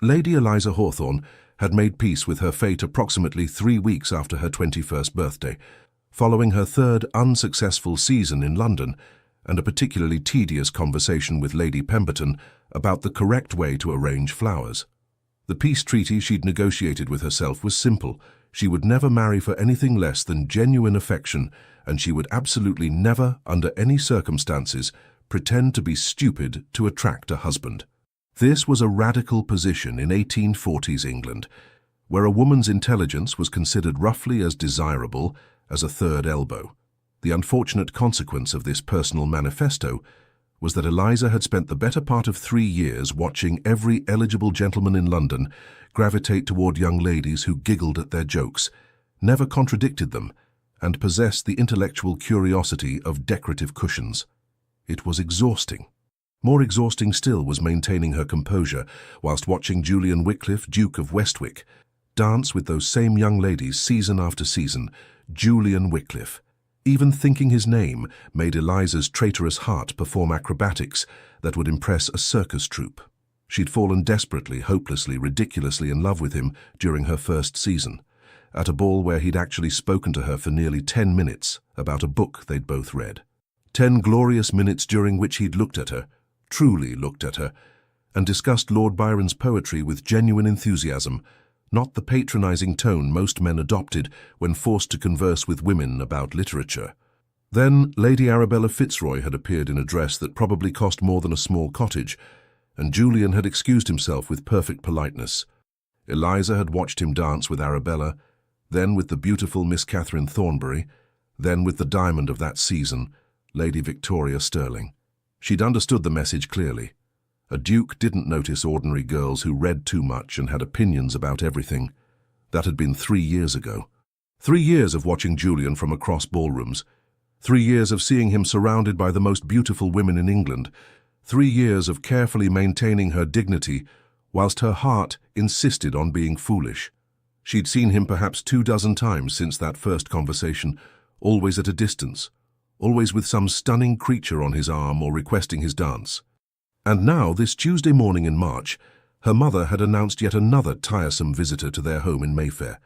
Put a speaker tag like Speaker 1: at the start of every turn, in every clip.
Speaker 1: Lady Eliza Hawthorne had made peace with her fate approximately 3 weeks after her 21st birthday, following her third unsuccessful season in London and a particularly tedious conversation with Lady Pemberton about the correct way to arrange flowers. The peace treaty she'd negotiated with herself was simple. She would never marry for anything less than genuine affection, and she would absolutely never, under any circumstances, pretend to be stupid to attract a husband. This was a radical position in 1840s England, where a woman's intelligence was considered roughly as desirable as a third elbow. The unfortunate consequence of this personal manifesto was that Eliza had spent the better part of 3 years watching every eligible gentleman in London gravitate toward young ladies who giggled at their jokes, never contradicted them, and possessed the intellectual curiosity of decorative cushions. It was exhausting. More exhausting still was maintaining her composure whilst watching Julian Wycliffe, Duke of Westwick, dance with those same young ladies season after season. Julian Wycliffe. Even thinking his name made Eliza's traitorous heart perform acrobatics that would impress a circus troupe. She'd fallen desperately, hopelessly, ridiculously in love with him during her first season, at a ball where he'd actually spoken to her for nearly 10 minutes about a book they'd both read. 10 glorious minutes during which he'd looked at her, truly looked at her, and discussed Lord Byron's poetry with genuine enthusiasm, not the patronizing tone most men adopted when forced to converse with women about literature. Then Lady Arabella Fitzroy had appeared in a dress that probably cost more than a small cottage, and Julian had excused himself with perfect politeness. Eliza had watched him dance with Arabella, then with the beautiful Miss Catherine Thornbury, then with the diamond of that season, Lady Victoria Sterling. She'd understood the message clearly. A duke didn't notice ordinary girls who read too much and had opinions about everything. That had been 3 years ago. 3 years of watching Julian from across ballrooms. 3 years of seeing him surrounded by the most beautiful women in England. 3 years of carefully maintaining her dignity whilst her heart insisted on being foolish. She'd seen him perhaps 24 times since that first conversation, always at a distance, always with some stunning creature on his arm or requesting his dance. And now, this Tuesday morning in March, her mother had announced yet another tiresome visitor to their home in Mayfair.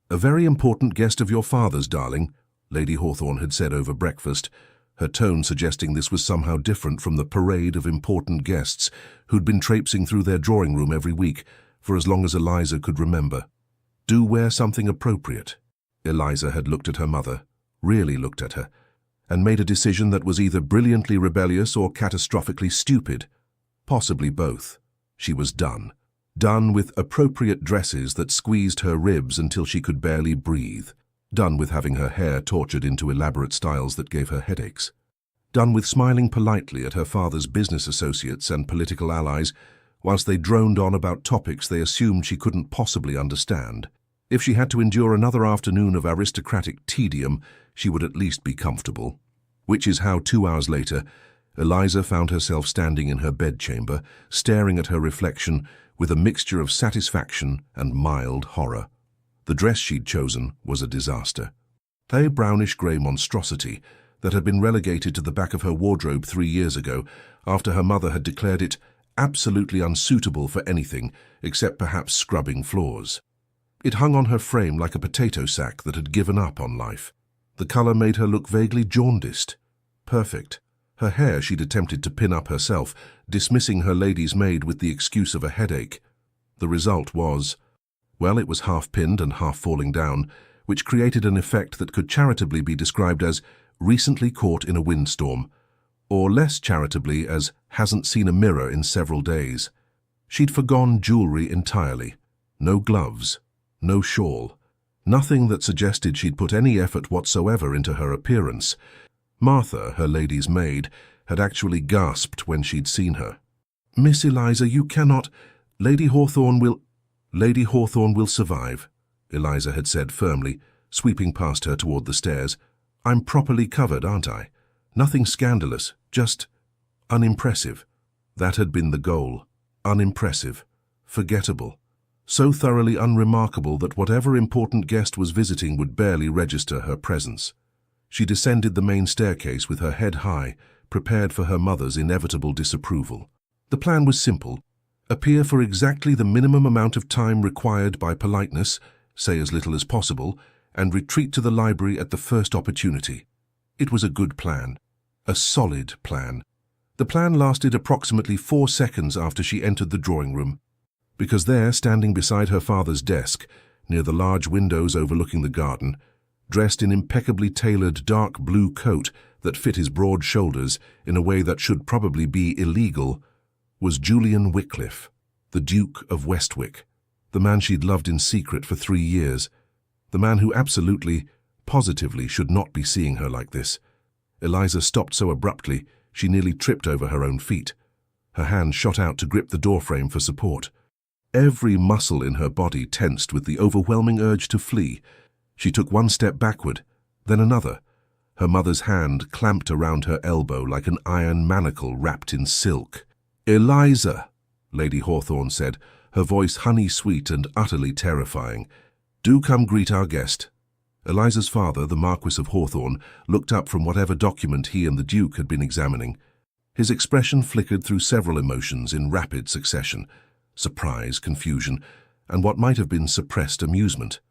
Speaker 1: "A very important guest of your father's, darling," Lady Hawthorne had said over breakfast, her tone suggesting this was somehow different from the parade of important guests who'd been traipsing through their drawing room every week for as long as Eliza could remember. "Do wear something appropriate." Eliza had looked at her mother, really looked at her, and made a decision that was either brilliantly rebellious or catastrophically stupid. Possibly both. She was done. Done with appropriate dresses that squeezed her ribs until she could barely breathe. Done with having her hair tortured into elaborate styles that gave her headaches. Done with smiling politely at her father's business associates and political allies whilst they droned on about topics they assumed she couldn't possibly understand. If she had to endure another afternoon of aristocratic tedium, she would at least be comfortable. Which is how 2 hours later, Eliza found herself standing in her bedchamber, staring at her reflection with a mixture of satisfaction and mild horror. The dress she'd chosen was a disaster. A brownish-grey monstrosity that had been relegated to the back of her wardrobe 3 years ago after her mother had declared it absolutely unsuitable for anything except perhaps scrubbing floors. It hung on her frame like a potato sack that had given up on life. The colour made her look vaguely jaundiced. Perfect. Her hair she'd attempted to pin up herself, dismissing her lady's maid with the excuse of a headache. The result was, well, it was half pinned and half falling down, which created an effect that could charitably be described as recently caught in a windstorm, or less charitably as hasn't seen a mirror in several days. She'd forgone jewellery entirely. No gloves, no shawl, nothing that suggested she'd put any effort whatsoever into her appearance. Martha, her lady's maid, had actually gasped when she'd seen her. "Miss Eliza, you cannot. Lady Hawthorne will survive," Eliza had said firmly, sweeping past her toward the stairs. "I'm properly covered, aren't I? Nothing scandalous, just unimpressive." That had been the goal. Unimpressive. Forgettable. So thoroughly unremarkable that whatever important guest was visiting would barely register her presence. She descended the main staircase with her head high, prepared for her mother's inevitable disapproval. The plan was simple. Appear for exactly the minimum amount of time required by politeness, say as little as possible, and retreat to the library at the first opportunity. It was a good plan. A solid plan. The plan lasted approximately 4 seconds after she entered the drawing room, because there, standing beside her father's desk, near the large windows overlooking the garden, dressed in impeccably tailored dark blue coat that fit his broad shoulders in a way that should probably be illegal, was Julian Wycliffe, the Duke of Westwick, the man she'd loved in secret for 3 years, the man who absolutely, positively should not be seeing her like this. Eliza stopped so abruptly she nearly tripped over her own feet. Her hand shot out to grip the doorframe for support. Every muscle in her body tensed with the overwhelming urge to flee. She took one step backward, then another. Her mother's hand clamped around her elbow like an iron manacle wrapped in silk. "Eliza," Lady Hawthorne said, her voice honey-sweet and utterly terrifying. "Do come greet our guest." Eliza's father, the Marquis of Hawthorne, looked up from whatever document he and the Duke had been examining. His expression flickered through several emotions in rapid succession: surprise, confusion, and what might have been suppressed amusement.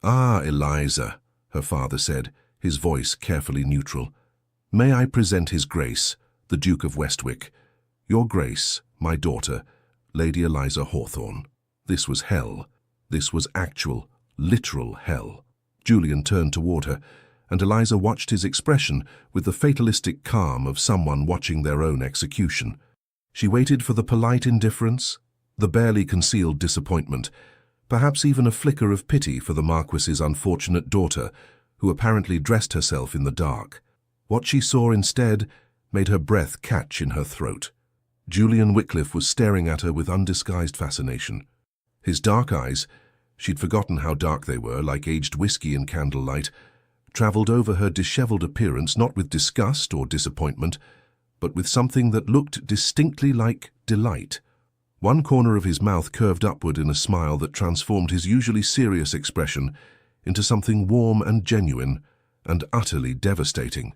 Speaker 1: "Ah, Eliza," her father said, his voice carefully neutral. "May I present His Grace, the Duke of Westwick. Your Grace, my daughter, Lady Eliza Hawthorne." This was hell. This was actual, literal hell. Julian turned toward her, and Eliza watched his expression with the fatalistic calm of someone watching their own execution. She waited for the polite indifference, the barely concealed disappointment, perhaps even a flicker of pity for the Marquis's unfortunate daughter, who apparently dressed herself in the dark. What she saw instead made her breath catch in her throat. Julian Wycliffe was staring at her with undisguised fascination. His dark eyes, she'd forgotten how dark they were, like aged whiskey in candlelight, travelled over her disheveled appearance not with disgust or disappointment, but with something that looked distinctly like delight. One corner of his mouth curved upward in a smile that transformed his usually serious expression into something warm and genuine and utterly devastating.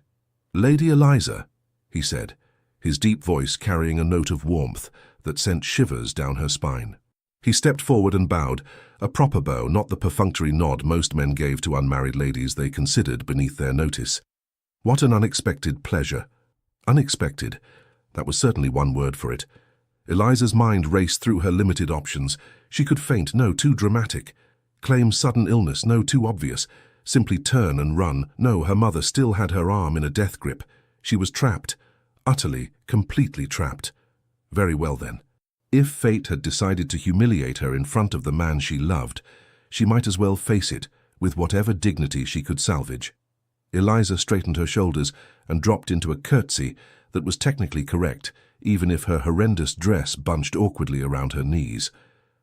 Speaker 1: "Lady Eliza," he said, his deep voice carrying a note of warmth that sent shivers down her spine. He stepped forward and bowed, a proper bow, not the perfunctory nod most men gave to unmarried ladies they considered beneath their notice. What an unexpected pleasure. Unexpected. That was certainly one word for it. Eliza's mind raced through her limited options. She could faint, no, too dramatic. Claim sudden illness, no, too obvious. Simply turn and run, no, her mother still had her arm in a death grip. She was trapped. Utterly, completely trapped. Very well then. If fate had decided to humiliate her in front of the man she loved, she might as well face it with whatever dignity she could salvage. Eliza straightened her shoulders and dropped into a curtsy that was technically correct, even if her horrendous dress bunched awkwardly around her knees.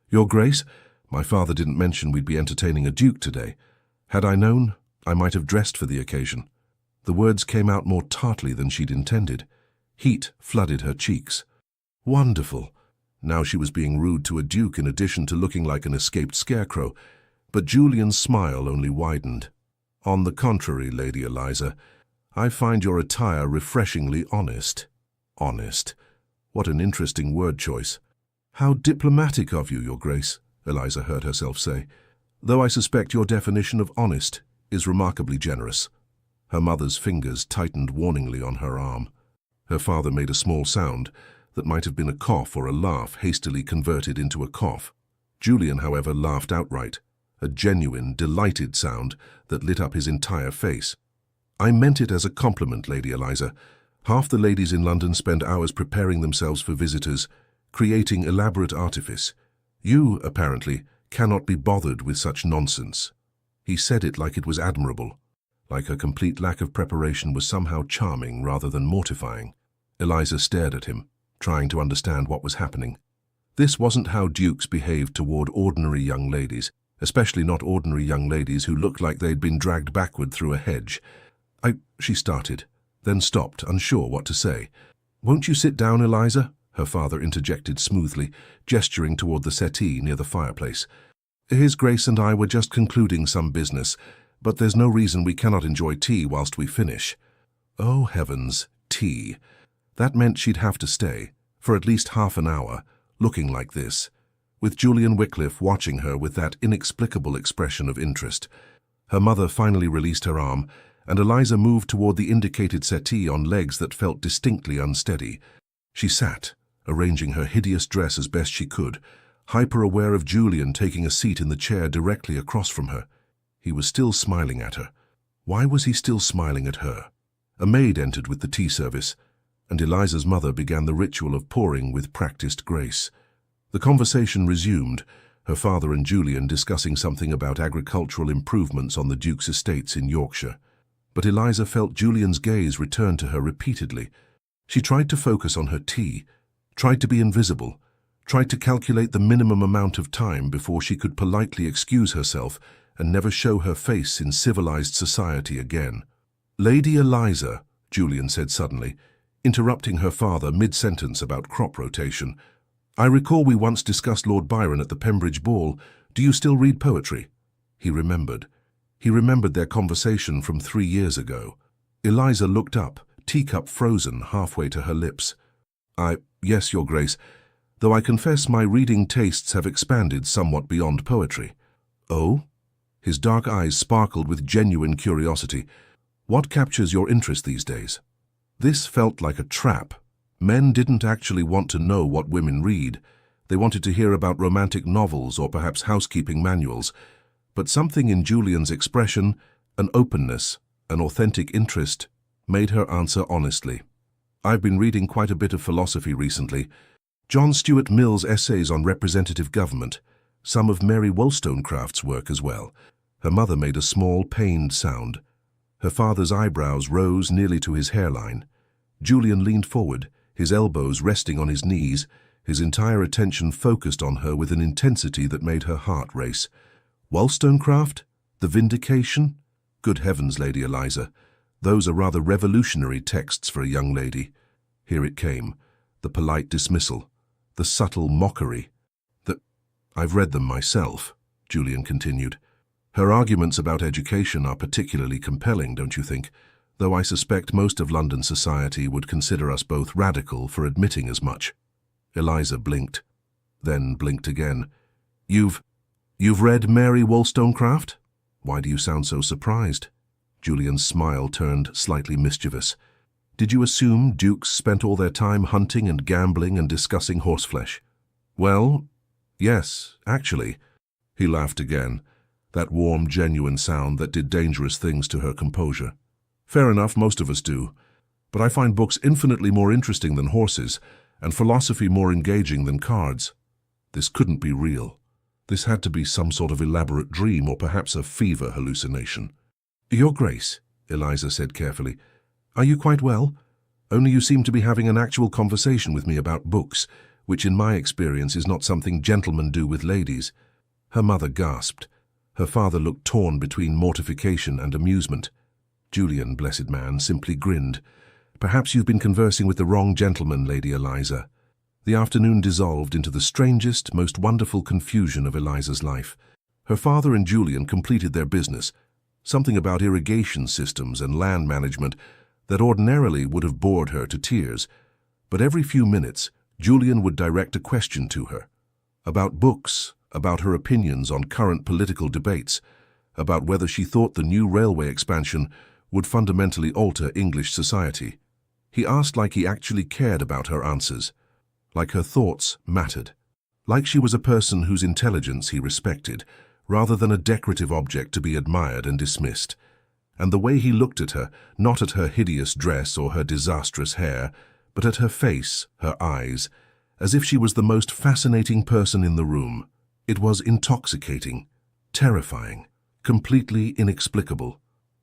Speaker 1: "Your Grace, my father didn't mention we'd be entertaining a duke today. Had I known, I might have dressed for the occasion." The words came out more tartly than she'd intended. Heat flooded her cheeks. Wonderful. Now she was being rude to a duke in addition to looking like an escaped scarecrow, but Julian's smile only widened. "On the contrary, Lady Eliza, I find your attire refreshingly honest." Honest. What an interesting word choice. "How diplomatic of you, Your Grace," Eliza heard herself say, "though I suspect your definition of honest is remarkably generous." Her mother's fingers tightened warningly on her arm. Her father made a small sound that might have been a cough or a laugh hastily converted into a cough. Julian, however, laughed outright, a genuine, delighted sound that lit up his entire face. "I meant it as a compliment, Lady Eliza. Half the ladies in London spend hours preparing themselves for visitors, creating elaborate artifice. You, apparently, cannot be bothered with such nonsense." He said it like it was admirable, like her complete lack of preparation was somehow charming rather than mortifying. Eliza stared at him, trying to understand what was happening. This wasn't how dukes behaved toward ordinary young ladies, especially not ordinary young ladies who looked like they'd been dragged backward through a hedge. She started, then stopped, unsure what to say. "Won't you sit down, Eliza?" her father interjected smoothly, gesturing toward the settee near the fireplace. "His Grace and I were just concluding some business, but there's no reason we cannot enjoy tea whilst we finish." Oh heavens, tea. That meant she'd have to stay, for at least half an hour, looking like this, with Julian Wycliffe watching her with that inexplicable expression of interest. Her mother finally released her arm, and Eliza moved toward the indicated settee on legs that felt distinctly unsteady. She sat, arranging her hideous dress as best she could, hyper-aware of Julian taking a seat in the chair directly across from her. He was still smiling at her. Why was he still smiling at her? A maid entered with the tea service, and Eliza's mother began the ritual of pouring with practiced grace. The conversation resumed, her father and Julian discussing something about agricultural improvements on the Duke's estates in Yorkshire. But Eliza felt Julian's gaze return to her repeatedly. She tried to focus on her tea, tried to be invisible, tried to calculate the minimum amount of time before she could politely excuse herself and never show her face in civilized society again. "Lady Eliza," Julian said suddenly, interrupting her father mid-sentence about crop rotation, "I recall we once discussed Lord Byron at the Pembridge ball. Do you still read poetry?" He remembered. He remembered their conversation from 3 years ago. Eliza looked up, teacup frozen halfway to her lips. Yes, Your Grace, though I confess my reading tastes have expanded somewhat beyond poetry." "Oh?" His dark eyes sparkled with genuine curiosity. "What captures your interest these days?" This felt like a trap. Men didn't actually want to know what women read. They wanted to hear about romantic novels or perhaps housekeeping manuals. But something in Julian's expression, an openness, an authentic interest, made her answer honestly. "I've been reading quite a bit of philosophy recently. John Stuart Mill's essays on representative government, some of Mary Wollstonecraft's work as well." Her mother made a small, pained sound. Her father's eyebrows rose nearly to his hairline. Julian leaned forward, his elbows resting on his knees, his entire attention focused on her with an intensity that made her heart race. "Wollstonecraft? The Vindication? Good heavens, Lady Eliza, those are rather revolutionary texts for a young lady." Here it came, the polite dismissal, the subtle mockery. "I've read them myself," Julian continued. "Her arguments about education are particularly compelling, don't you think? Though I suspect most of London society would consider us both radical for admitting as much." Eliza blinked, then blinked again. You've read Mary Wollstonecraft? Why do you sound so surprised?" Julian's smile turned slightly mischievous. "Did you assume dukes spent all their time hunting and gambling and discussing horseflesh?" "Well, yes, actually." He laughed again, that warm, genuine sound that did dangerous things to her composure. "Fair enough, most of us do. But I find books infinitely more interesting than horses, and philosophy more engaging than cards. This couldn't be real. This had to be some sort of elaborate dream or perhaps a fever hallucination." "Your Grace," Eliza said carefully, "are you quite well? Only you seem to be having an actual conversation with me about books, which in my experience is not something gentlemen do with ladies." Her mother gasped. Her father looked torn between mortification and amusement. Julian, blessed man, simply grinned. "Perhaps you've been conversing with the wrong gentleman, Lady Eliza." The afternoon dissolved into the strangest, most wonderful confusion of Eliza's life. Her father and Julian completed their business, something about irrigation systems and land management that ordinarily would have bored her to tears. But every few minutes, Julian would direct a question to her. About books, about her opinions on current political debates, about whether she thought the new railway expansion would fundamentally alter English society. He asked like he actually cared about her answers, like her thoughts mattered, like she was a person whose intelligence he respected, rather than a decorative object to be admired and dismissed. And the way he looked at her, not at her hideous dress or her disastrous hair, but at her face, her eyes, as if she was the most fascinating person in the room. It was intoxicating, terrifying, completely inexplicable.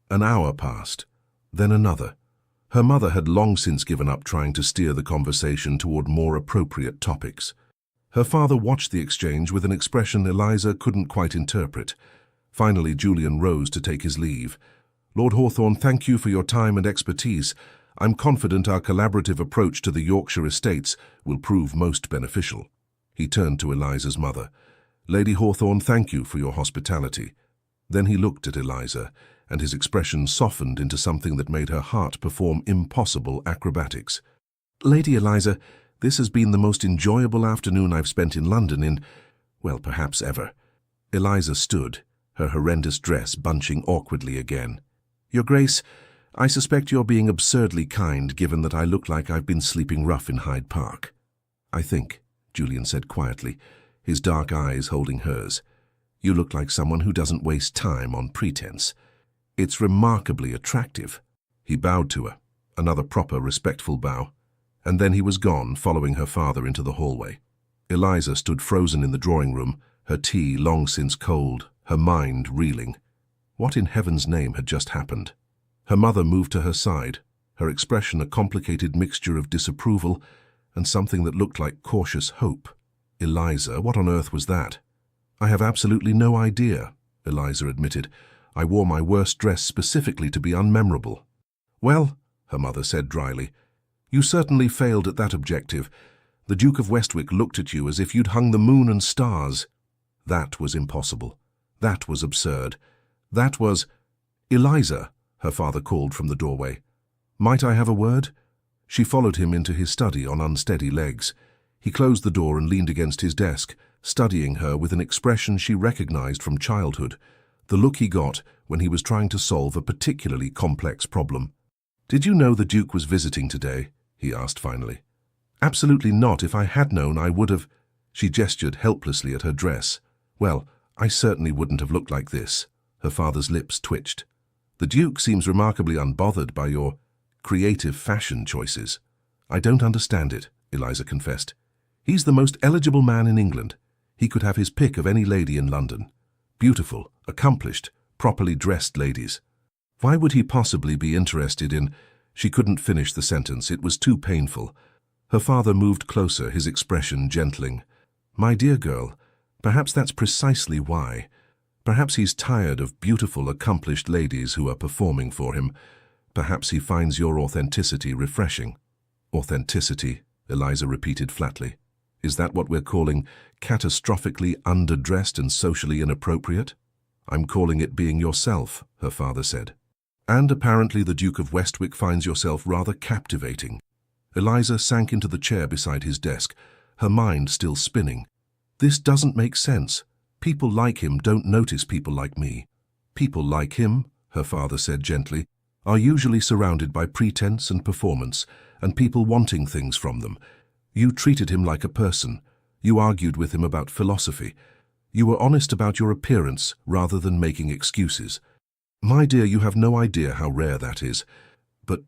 Speaker 1: An hour passed, then another. Her mother had long since given up trying to steer the conversation toward more appropriate topics. Her father watched the exchange with an expression Eliza couldn't quite interpret. Finally, Julian rose to take his leave. "Lord Hawthorne, thank you for your time and expertise. I'm confident our collaborative approach to the Yorkshire estates will prove most beneficial." He turned to Eliza's mother. "Lady Hawthorne, thank you for your hospitality." Then he looked at Eliza, and his expression softened into something that made her heart perform impossible acrobatics. "Lady Eliza, This has been the most enjoyable afternoon I've spent in London in, well, perhaps ever. Eliza stood, her horrendous dress bunching awkwardly again. Your Grace, I suspect you're being absurdly kind given that I look like I've been sleeping rough in Hyde Park. I think, Julian said quietly, his dark eyes holding hers. You look like someone who doesn't waste time on pretense. It's remarkably attractive. He bowed to her, another proper, respectful bow, and then he was gone, following her father into the hallway. Eliza stood frozen in the drawing room, her tea long since cold, her mind reeling. What in heaven's name had just happened? Her mother moved to her side, her expression a complicated mixture of disapproval and something that looked like cautious hope. Eliza, what on earth was that? I have absolutely no idea, Eliza admitted. I wore my worst dress specifically to be unmemorable. Well, her mother said dryly, you certainly failed at that objective. The Duke of Westwick looked at you as if you'd hung the moon and stars. That was impossible. That was absurd. That was— Eliza, her father called from the doorway. Might I have a word? She followed him into his study on unsteady legs. He closed the door and leaned against his desk, studying her with an expression she recognized from childhood, the look he got when he was trying to solve a particularly complex problem. Did you know the Duke was visiting today? He asked finally. Absolutely not. If I had known, I would have— She gestured helplessly at her dress. Well, I certainly wouldn't have looked like this. Her father's lips twitched. The Duke seems remarkably unbothered by your creative fashion choices. I don't understand it, Eliza confessed. He's the most eligible man in England. He could have his pick of any lady in London. Beautiful, accomplished, properly dressed ladies. Why would he possibly be interested in— She couldn't finish the sentence. It was too painful. Her father moved closer, his expression gentling. My dear girl, perhaps that's precisely why. Perhaps he's tired of beautiful, accomplished ladies who are performing for him. Perhaps he finds your authenticity refreshing. Authenticity, Eliza repeated flatly. Is that what we're calling catastrophically underdressed and socially inappropriate? I'm calling it being yourself, her father said. And apparently the Duke of Westwick finds yourself rather captivating. Eliza sank into the chair beside his desk, her mind still spinning. This doesn't make sense. People like him don't notice people like me. People like him, her father said gently, are usually surrounded by pretense and performance, and people wanting things from them. You treated him like a person. You argued with him about philosophy. You were honest about your appearance rather than making excuses. My dear, you have no idea how rare that is. But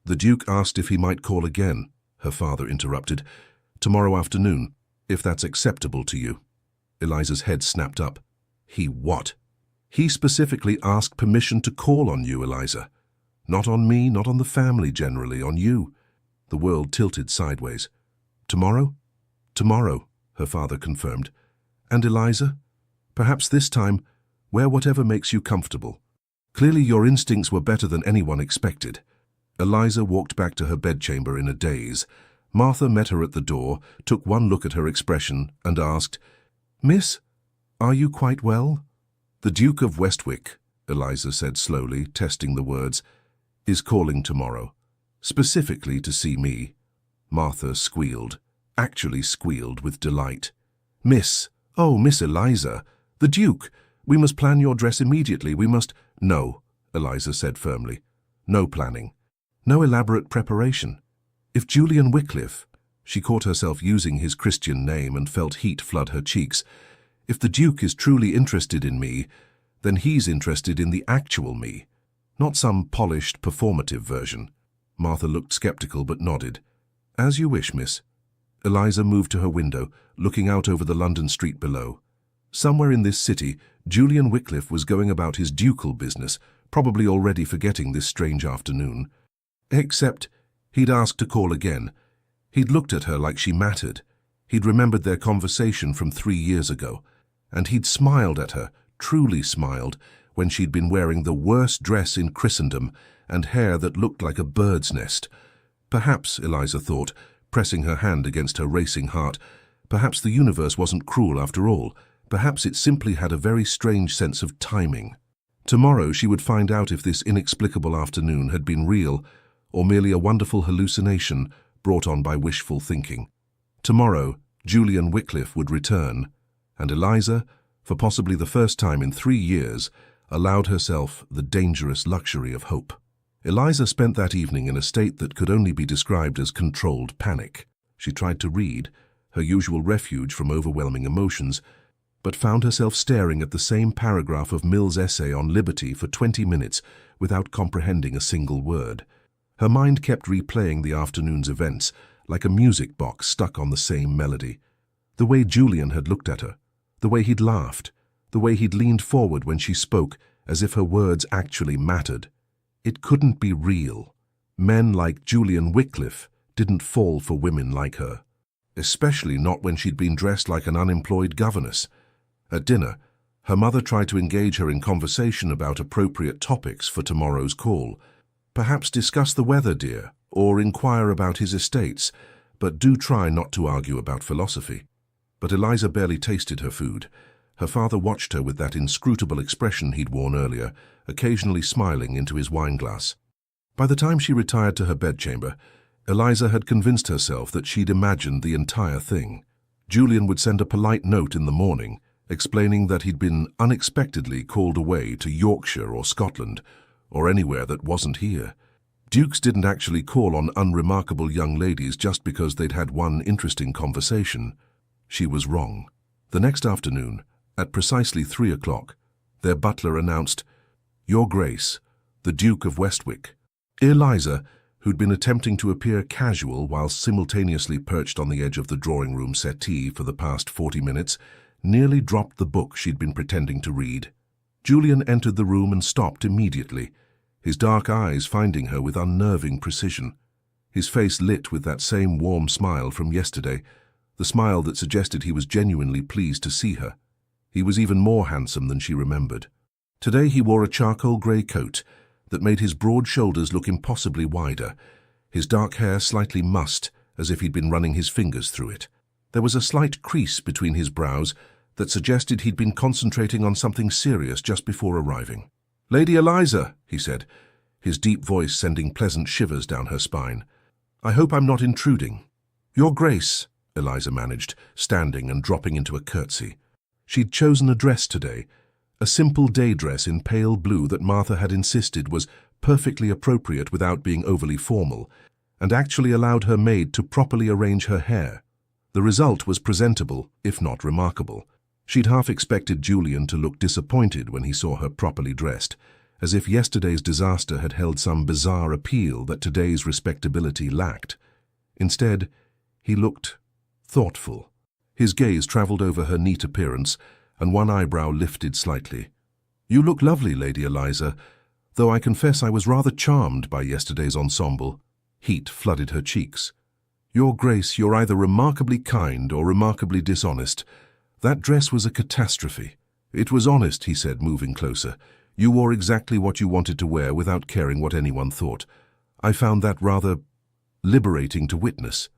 Speaker 1: the Duke asked if he might call again, her father interrupted. Tomorrow afternoon, if that's acceptable to you. Eliza's head snapped up. He what? He specifically asked permission to call on you, Eliza. Not on me, not on the family generally, on you. The world tilted sideways. Tomorrow? Tomorrow, her father confirmed. And Eliza? Perhaps this time, wear whatever makes you comfortable. Clearly your instincts were better than anyone expected. Eliza walked back to her bedchamber in a daze. Martha met her at the door, took one look at her expression, and asked, Miss, are you quite well? The Duke of Westwick, Eliza said slowly, testing the words, is calling tomorrow, specifically to see me. Martha squealed, actually squealed with delight. Miss, oh, Miss Eliza, the Duke, we must plan your dress immediately, we must— No, Eliza said firmly. No planning. No elaborate preparation. If Julian Wycliffe— She caught herself using his Christian name and felt heat flood her cheeks. If the Duke is truly interested in me, then he's interested in the actual me, not some polished, performative version. Martha looked skeptical but nodded. As you wish, miss. Eliza moved to her window, looking out over the London street below. Somewhere in this city, Julian Wycliffe was going about his ducal business, probably already forgetting this strange afternoon. Except he'd asked to call again. He'd looked at her like she mattered. He'd remembered their conversation from 3 years ago. And he'd smiled at her, truly smiled, when she'd been wearing the worst dress in Christendom and hair that looked like a bird's nest. Perhaps, Eliza thought, pressing her hand against her racing heart, perhaps the universe wasn't cruel after all. Perhaps it simply had a very strange sense of timing. Tomorrow she would find out if this inexplicable afternoon had been real or merely a wonderful hallucination brought on by wishful thinking. Tomorrow, Julian Wycliffe would return, and Eliza, for possibly the first time in 3 years, allowed herself the dangerous luxury of hope. Eliza spent that evening in a state that could only be described as controlled panic. She tried to read, her usual refuge from overwhelming emotions, but found herself staring at the same paragraph of Mill's essay on liberty for 20 minutes without comprehending a single word. Her mind kept replaying the afternoon's events, like a music box stuck on the same melody. The way Julian had looked at her, the way he'd laughed, the way he'd leaned forward when she spoke as if her words actually mattered. It couldn't be real. Men like Julian Wycliffe didn't fall for women like her, especially not when she'd been dressed like an unemployed governess. At dinner, her mother tried to engage her in conversation about appropriate topics for tomorrow's call. Perhaps discuss the weather, dear, or inquire about his estates, but do try not to argue about philosophy. But Eliza barely tasted her food. Her father watched her with that inscrutable expression he'd worn earlier, occasionally smiling into his wineglass. By the time she retired to her bedchamber, Eliza had convinced herself that she'd imagined the entire thing. Julian would send a polite note in the morning, explaining that he'd been unexpectedly called away to Yorkshire or Scotland, or anywhere that wasn't here. Dukes didn't actually call on unremarkable young ladies just because they'd had one interesting conversation. She was wrong. The next afternoon, at precisely 3 o'clock, their butler announced, "Your Grace, the Duke of Westwick." Eliza, who'd been attempting to appear casual while simultaneously perched on the edge of the drawing-room settee for the past 40 minutes, nearly dropped the book she'd been pretending to read. Julian entered the room and stopped immediately, his dark eyes finding her with unnerving precision. His face lit with that same warm smile from yesterday, the smile that suggested he was genuinely pleased to see her. He was even more handsome than she remembered. Today he wore a charcoal grey coat that made his broad shoulders look impossibly wider, his dark hair slightly mussed as if he'd been running his fingers through it. There was a slight crease between his brows that suggested he'd been concentrating on something serious just before arriving. "Lady Eliza," he said, his deep voice sending pleasant shivers down her spine. "I hope I'm not intruding." "Your Grace," Eliza managed, standing and dropping into a curtsy. She'd chosen a dress today, a simple day dress in pale blue that Martha had insisted was perfectly appropriate without being overly formal, and actually allowed her maid to properly arrange her hair. The result was presentable, if not remarkable. She'd half expected Julian to look disappointed when he saw her properly dressed, as if yesterday's disaster had held some bizarre appeal that today's respectability lacked. Instead, he looked thoughtful. His gaze traveled over her neat appearance, and one eyebrow lifted slightly. "You look lovely, Lady Eliza, though I confess I was rather charmed by yesterday's ensemble." Heat flooded her cheeks. "Your Grace, you're either remarkably kind or remarkably dishonest. That dress was a catastrophe." "It was honest," he said, moving closer. "You wore exactly what you wanted to wear without caring what anyone thought. I found that rather liberating to witness."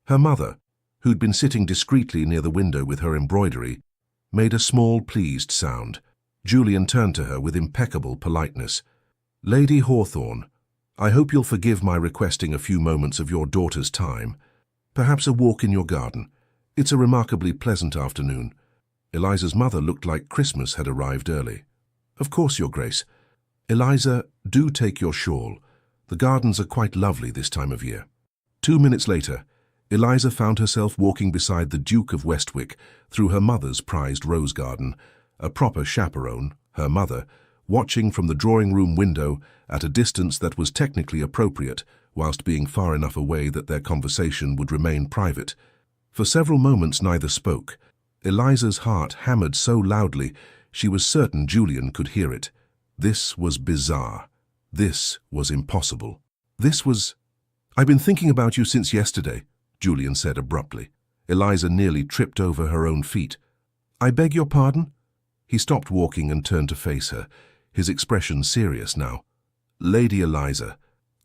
Speaker 1: Her mother, who'd been sitting discreetly near the window with her embroidery, made a small, pleased sound. Julian turned to her with impeccable politeness. "Lady Hawthorne, I hope you'll forgive my requesting a few moments of your daughter's time. Perhaps a walk in your garden. It's a remarkably pleasant afternoon." Eliza's mother looked like Christmas had arrived early. "Of course, Your Grace. Eliza, do take your shawl. The gardens are quite lovely this time of year." 2 minutes later, Eliza found herself walking beside the Duke of Westwick through her mother's prized rose garden, a proper chaperone, her mother, watching from the drawing-room window at a distance that was technically appropriate, whilst being far enough away that their conversation would remain private. For several moments neither spoke. Eliza's heart hammered so loudly she was certain Julian could hear it. This was bizarre. This was impossible. This was... "I've been thinking about you since yesterday," Julian said abruptly. Eliza nearly tripped over her own feet. "I beg your pardon?" He stopped walking and turned to face her, his expression serious now. "Lady Eliza,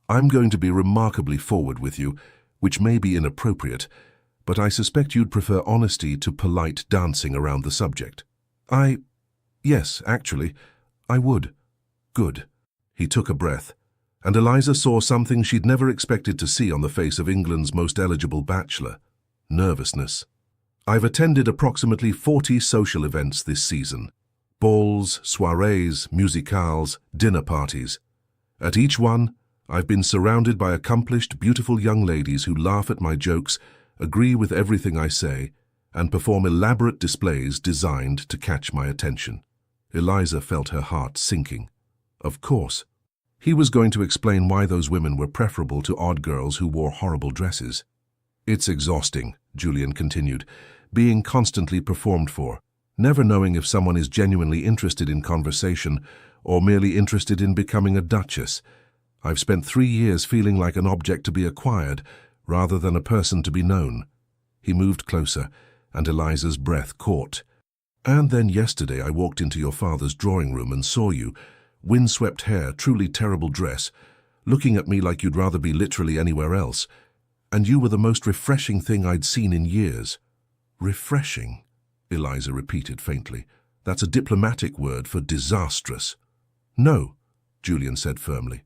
Speaker 1: I'm going to be remarkably forward with you, which may be inappropriate, but I suspect you'd prefer honesty to polite dancing around the subject." Yes, actually, I would." "Good." He took a breath, and Eliza saw something she'd never expected to see on the face of England's most eligible bachelor. nervousness. I've attended approximately 40 social events this season. Balls, soirees, musicales, dinner parties. At each one, I've been surrounded by accomplished, beautiful young ladies who laugh at my jokes, agree with everything I say, and perform elaborate displays designed to catch my attention. Eliza felt her heart sinking. Of course. He was going to explain why those women were preferable to odd girls who wore horrible dresses. It's exhausting, Julian continued, being constantly performed for, never knowing if someone is genuinely interested in conversation or merely interested in becoming a duchess. I've spent 3 years feeling like an object to be acquired rather than a person to be known. He moved closer, and Eliza's breath caught. And then yesterday I walked into your father's drawing room and saw you, windswept hair, truly terrible dress, looking at me like you'd rather be literally anywhere else, and you were the most refreshing thing I'd seen in years. Refreshing, Eliza repeated faintly. That's a diplomatic word for disastrous. No, Julian said firmly.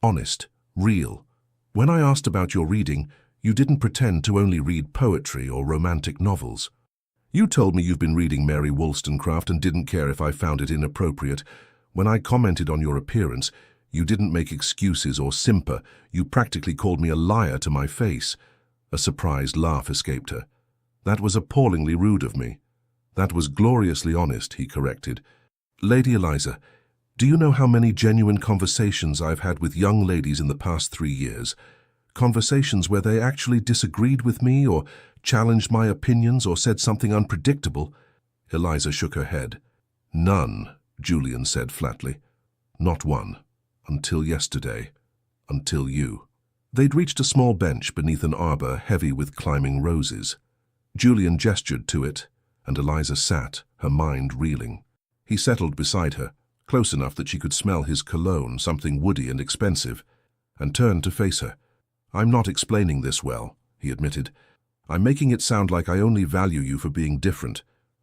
Speaker 1: Honest, real. When I asked about your reading, you didn't pretend to only read poetry or romantic novels. You told me you've been reading Mary Wollstonecraft and didn't care if I found it inappropriate. When I commented on your appearance, you didn't make excuses or simper. You practically called me a liar to my face. A surprised laugh escaped her. That was appallingly rude of me. That was gloriously honest, he corrected. Lady Eliza, do you know how many genuine conversations I've had with young ladies in the past 3 years? Conversations where they actually disagreed with me or challenged my opinions or said something unpredictable? Eliza shook her head. None, Julian said flatly. Not one. Until yesterday. Until you. They'd reached a small bench beneath an arbor heavy with climbing roses. Julian gestured to it, and Eliza sat, her mind reeling. He settled beside her, close enough that she could smell his cologne, something woody and expensive, and turned to face her. I'm not explaining this well, he admitted. I'm making it sound like I only value you for being different,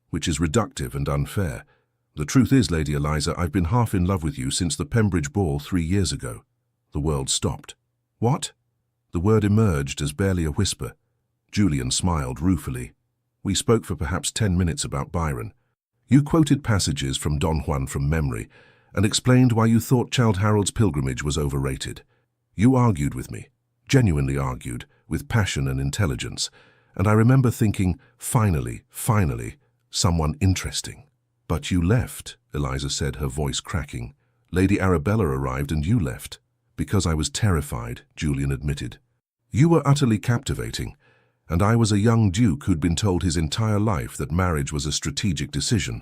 Speaker 1: which is reductive and unfair. The truth is, Lady Eliza, I've been half in love with you since the Pembridge ball 3 years ago. The world stopped. What? The word emerged as barely a whisper. Julian smiled ruefully. We spoke for perhaps 10 minutes about Byron. You quoted passages from Don Juan from memory and explained why you thought Childe Harold's pilgrimage was overrated. You argued with me, genuinely argued, with passion and intelligence, and I remember thinking, finally, someone interesting. But you left, Eliza said, her voice cracking. Lady Arabella arrived and you left. Because I was terrified, Julian admitted. You were utterly captivating, and I was a young duke who'd been told his entire life that marriage was a strategic decision.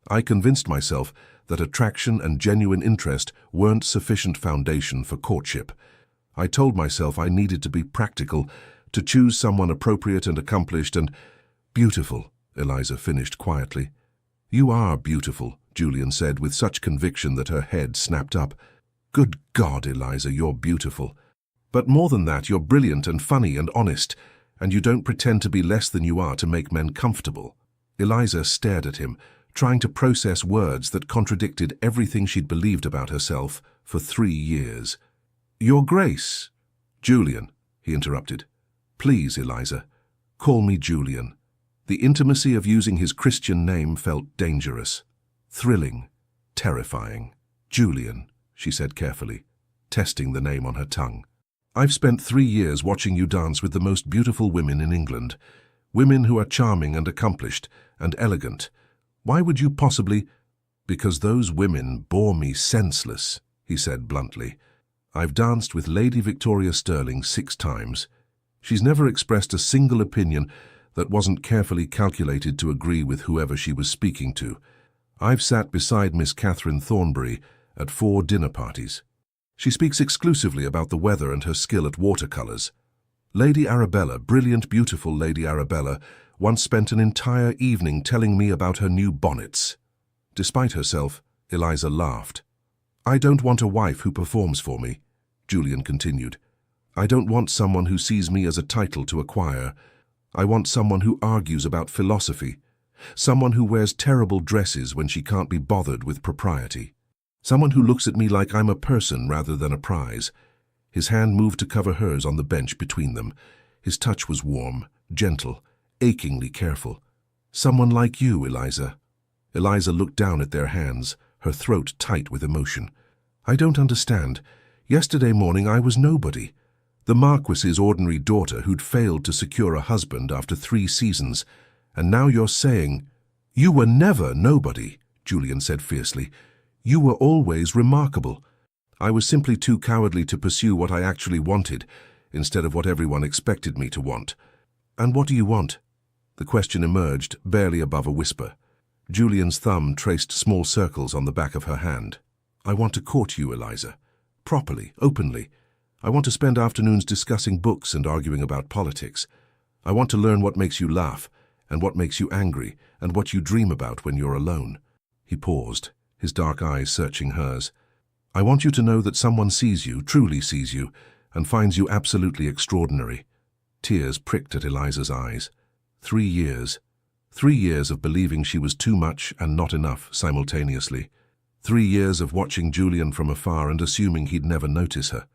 Speaker 1: I convinced myself that attraction and genuine interest weren't sufficient foundation for courtship. I told myself I needed to be practical, to choose someone appropriate and accomplished and beautiful, Eliza finished quietly. You are beautiful, Julian said with such conviction that her head snapped up. Good God, Eliza, you're beautiful. But more than that, you're brilliant and funny and honest, and you don't pretend to be less than you are to make men comfortable. Eliza stared at him, trying to process words that contradicted everything she'd believed about herself for 3 years. Your Grace. Julian, he interrupted. Please, Eliza, call me Julian. The intimacy of using his Christian name felt dangerous, thrilling, terrifying. Julian, she said carefully, testing the name on her tongue. I've spent 3 years watching you dance with the most beautiful women in England, women who are charming and accomplished and elegant. Why would you possibly? Because those women bore me senseless, he said bluntly. I've danced with Lady Victoria Sterling 6 times. She's never expressed a single opinion that wasn't carefully calculated to agree with whoever she was speaking to. I've sat beside Miss Catherine Thornbury at 4 dinner parties. She speaks exclusively about the weather and her skill at watercolors. Lady Arabella, brilliant, beautiful Lady Arabella, once spent an entire evening telling me about her new bonnets. Despite herself, Eliza laughed. I don't want a wife who performs for me, Julian continued. I don't want someone who sees me as a title to acquire. I want someone who argues about philosophy, someone who wears terrible dresses when she can't be bothered with propriety, someone who looks at me like I'm a person rather than a prize. His hand moved to cover hers on the bench between them. His touch was warm, gentle, achingly careful. "Someone like you, Eliza." Eliza looked down at their hands, her throat tight with emotion. "I don't understand. Yesterday morning I was nobody. The Marquis's ordinary daughter who'd failed to secure a husband after 3 seasons. And now you're saying—" "You were never nobody," Julian said fiercely. "You were always remarkable. I was simply too cowardly to pursue what I actually wanted, instead of what everyone expected me to want." "And what do you want?" The question emerged, barely above a whisper. Julian's thumb traced small circles on the back of her hand. "I want to court you, Eliza. Properly, openly. I want to spend afternoons discussing books and arguing about politics. I want to learn what makes you laugh, and what makes you angry, and what you dream about when you're alone." He paused, his dark eyes searching hers. "I want you to know that someone sees you, truly sees you, and finds you absolutely extraordinary." Tears pricked at Eliza's eyes. 3 years. 3 years of believing she was too much and not enough simultaneously. 3 years of watching Julian from afar and assuming he'd never notice her.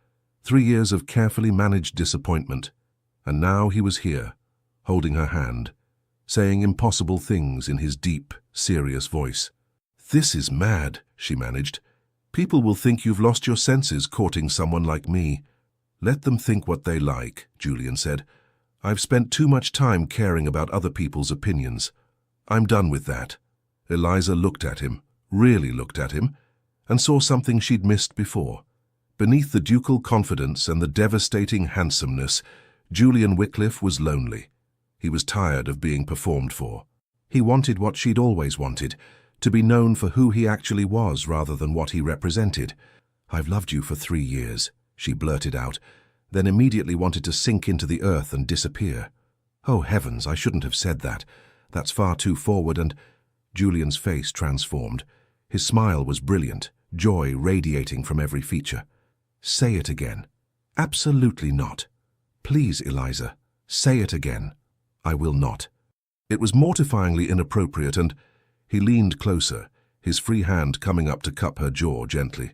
Speaker 1: 3 years of carefully managed disappointment. And now he was here, holding her hand, saying impossible things in his deep, serious voice. "This is mad," she managed. "People will think you've lost your senses courting someone like me." "Let them think what they like," Julian said. "I've spent too much time caring about other people's opinions. I'm done with that." Eliza looked at him, really looked at him, and saw something she'd missed before. Beneath the ducal confidence and the devastating handsomeness, Julian Wycliffe was lonely. He was tired of being performed for. He wanted what she'd always wanted, to be known for who he actually was rather than what he represented. "I've loved you for 3 years, she blurted out, then immediately wanted to sink into the earth and disappear. "Oh heavens, I shouldn't have said that. That's far too forward and—" Julian's face transformed. His smile was brilliant, joy radiating from every feature. "Say it again." "Absolutely not. Please, Eliza, say it again." "I will not." It was mortifyingly inappropriate and— He leaned closer, his free hand coming up to cup her jaw gently.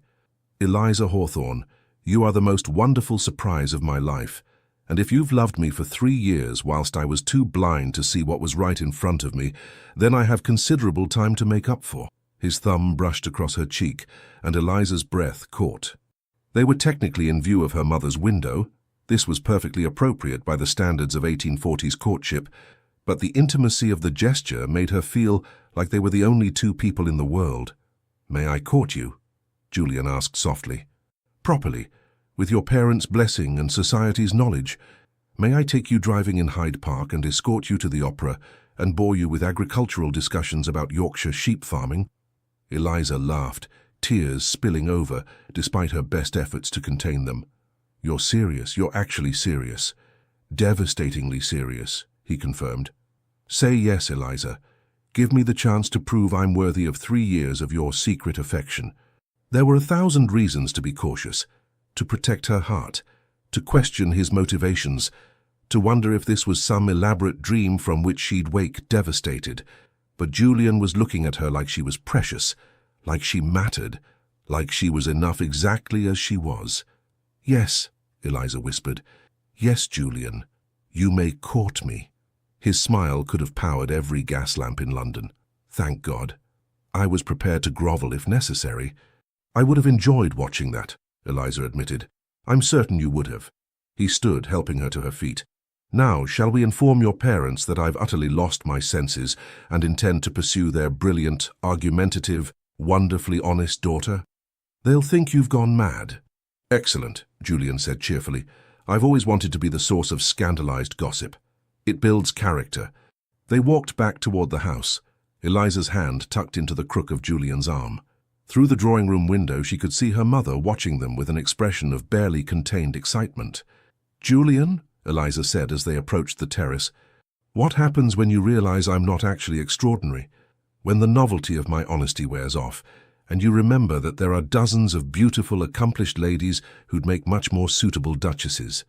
Speaker 1: "Eliza Hawthorne, you are the most wonderful surprise of my life, and if you've loved me for 3 years whilst I was too blind to see what was right in front of me, then I have considerable time to make up for." His thumb brushed across her cheek, and Eliza's breath caught. They were technically in view of her mother's window. This was perfectly appropriate by the standards of 1840s courtship, but the intimacy of the gesture made her feel like they were the only 2 people in the world. "May I court you?" Julian asked softly. "Properly, with your parents' blessing and society's knowledge. May I take you driving in Hyde Park and escort you to the opera and bore you with agricultural discussions about Yorkshire sheep farming?" Eliza laughed, tears spilling over, despite her best efforts to contain them. "You're serious, you're actually serious. Devastatingly serious," he confirmed. "Say yes, Eliza. Give me the chance to prove I'm worthy of 3 years of your secret affection." There were 1,000 reasons to be cautious, to protect her heart, to question his motivations, to wonder if this was some elaborate dream from which she'd wake devastated. But Julian was looking at her like she was precious, like she mattered, like she was enough exactly as she was. "Yes," Eliza whispered. "Yes, Julian, you may court me." His smile could have powered every gas lamp in London. Thank God. I was prepared to grovel if necessary. "I would have enjoyed watching that," Eliza admitted. "I'm certain you would have." He stood, helping her to her feet. "Now, shall we inform your parents that I've utterly lost my senses and intend to pursue their brilliant, argumentative, wonderfully honest daughter? They'll think you've gone mad." "Excellent," Julian said cheerfully. "I've always wanted to be the source of scandalized gossip. It builds character." They walked back toward the house, Eliza's hand tucked into the crook of Julian's arm. Through the drawing-room window she could see her mother watching them with an expression of barely contained excitement. "Julian," Eliza said as they approached the terrace, "what happens when you realize I'm not actually extraordinary? When the novelty of my honesty wears off, and you remember that there are dozens of beautiful, accomplished ladies who'd make much more suitable duchesses."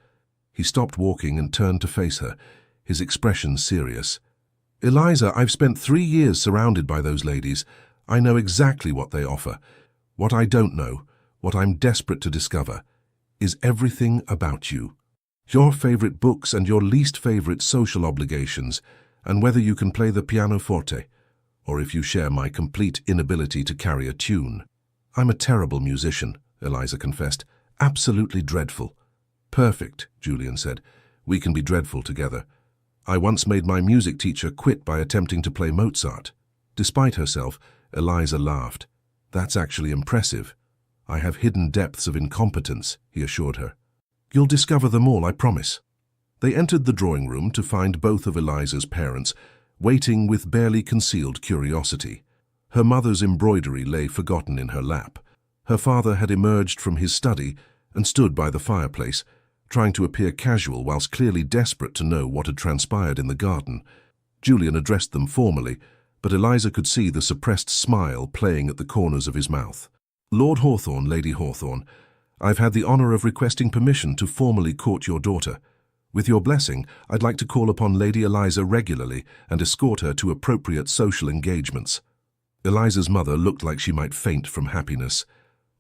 Speaker 1: He stopped walking and turned to face her, his expression serious. "Eliza, I've spent 3 years surrounded by those ladies. I know exactly what they offer. What I don't know, what I'm desperate to discover, is everything about you. Your favorite books and your least favorite social obligations, and whether you can play the pianoforte, or if you share my complete inability to carry a tune. I'm a terrible musician, Eliza confessed. Absolutely dreadful. Perfect, Julian said. We can be dreadful together. I once made my music teacher quit by attempting to play Mozart. Despite herself, Eliza laughed. That's actually impressive. I have hidden depths of incompetence, he assured her. You'll discover them all, I promise. They entered the drawing room to find both of Eliza's parents waiting with barely concealed curiosity. Her mother's embroidery lay forgotten in her lap. Her father had emerged from his study and stood by the fireplace, trying to appear casual whilst clearly desperate to know what had transpired in the garden. Julian addressed them formally, but Eliza could see the suppressed smile playing at the corners of his mouth. Lord Hawthorne, Lady Hawthorne, I've had the honour of requesting permission to formally court your daughter. With your blessing, I'd like to call upon Lady Eliza regularly and escort her to appropriate social engagements. Eliza's mother looked like she might faint from happiness.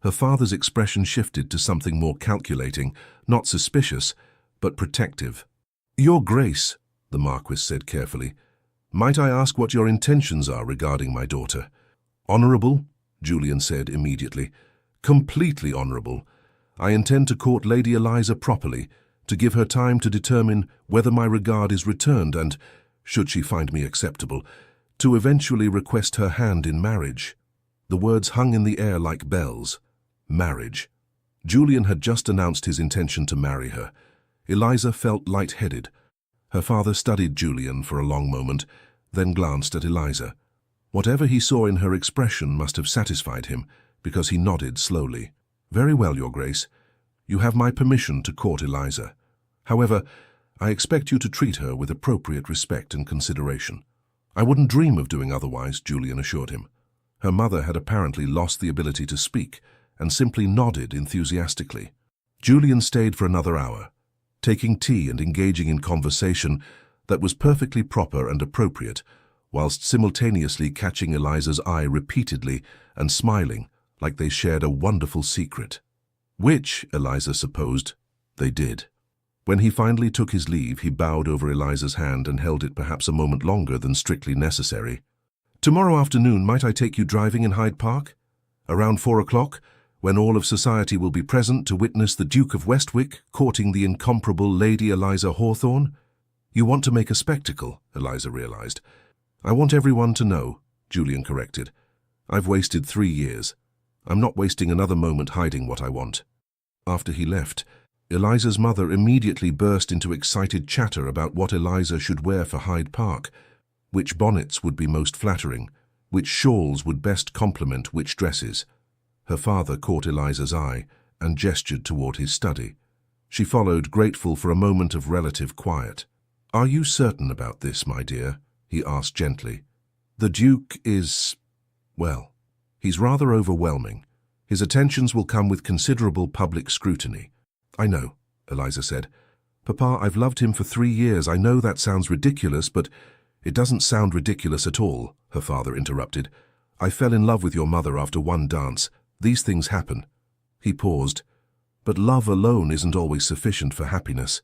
Speaker 1: Her father's expression shifted to something more calculating, not suspicious, but protective. Your Grace, the Marquis said carefully, might I ask what your intentions are regarding my daughter? Honourable, Julian said immediately. Completely honourable. I intend to court Lady Eliza properly, to give her time to determine whether my regard is returned and, should she find me acceptable, to eventually request her hand in marriage. The words hung in the air like bells. Marriage. Julian had just announced his intention to marry her. Eliza felt light-headed. Her father studied Julian for a long moment, then glanced at Eliza. Whatever he saw in her expression must have satisfied him, because he nodded slowly. Very well, Your Grace. You have my permission to court Eliza. However, I expect you to treat her with appropriate respect and consideration. I wouldn't dream of doing otherwise, Julian assured him. Her mother had apparently lost the ability to speak, and simply nodded enthusiastically. Julian stayed for another hour, taking tea and engaging in conversation that was perfectly proper and appropriate, whilst simultaneously catching Eliza's eye repeatedly and smiling like they shared a wonderful secret. Which, Eliza supposed, they did. When he finally took his leave, he bowed over Eliza's hand and held it perhaps a moment longer than strictly necessary. Tomorrow afternoon, might I take you driving in Hyde Park? Around 4 o'clock, when all of society will be present to witness the Duke of Westwick courting the incomparable Lady Eliza Hawthorne? You want to make a spectacle, Eliza realized. I want everyone to know, Julian corrected. I've wasted 3 years. I'm not wasting another moment hiding what I want. After he left, Eliza's mother immediately burst into excited chatter about what Eliza should wear for Hyde Park, which bonnets would be most flattering, which shawls would best complement which dresses. Her father caught Eliza's eye and gestured toward his study. She followed, grateful for a moment of relative quiet. Are you certain about this, my dear? He asked gently. The Duke is, well, he's rather overwhelming. His attentions will come with considerable public scrutiny. I know, Eliza said. Papa, I've loved him for 3 years. I know that sounds ridiculous, but it doesn't sound ridiculous at all, her father interrupted. I fell in love with your mother after one dance. These things happen. He paused. But love alone isn't always sufficient for happiness.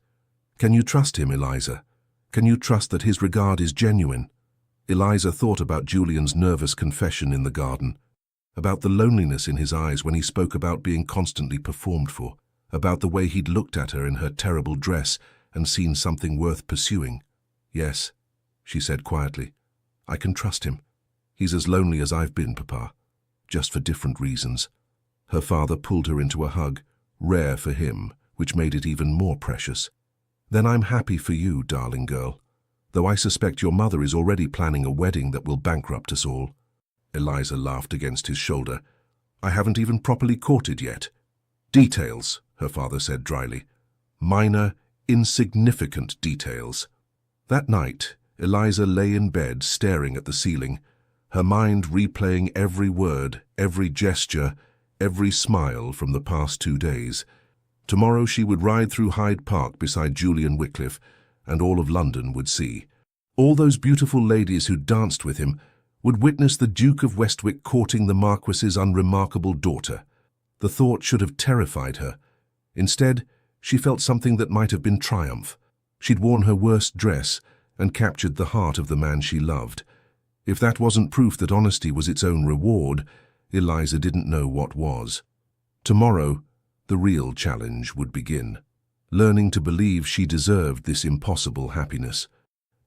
Speaker 1: Can you trust him, Eliza? Can you trust that his regard is genuine? Eliza thought about Julian's nervous confession in the garden, about the loneliness in his eyes when he spoke about being constantly performed for, about the way he'd looked at her in her terrible dress and seen something worth pursuing. Yes, she said quietly. I can trust him. He's as lonely as I've been, Papa, just for different reasons. Her father pulled her into a hug, rare for him, which made it even more precious. Then I'm happy for you, darling girl, though I suspect your mother is already planning a wedding that will bankrupt us all. Eliza laughed against his shoulder. I haven't even properly courted yet. Details, her father said dryly. Minor, insignificant details. That night, Eliza lay in bed staring at the ceiling, her mind replaying every word, every gesture, every smile from the past 2 days. Tomorrow she would ride through Hyde Park beside Julian Wycliffe, and all of London would see. All those beautiful ladies who danced with him would witness the Duke of Westwick courting the Marquis's unremarkable daughter. The thought should have terrified her. Instead, she felt something that might have been triumph. She'd worn her worst dress, and captured the heart of the man she loved. If that wasn't proof that honesty was its own reward, Eliza didn't know what was. Tomorrow, the real challenge would begin, learning to believe she deserved this impossible happiness.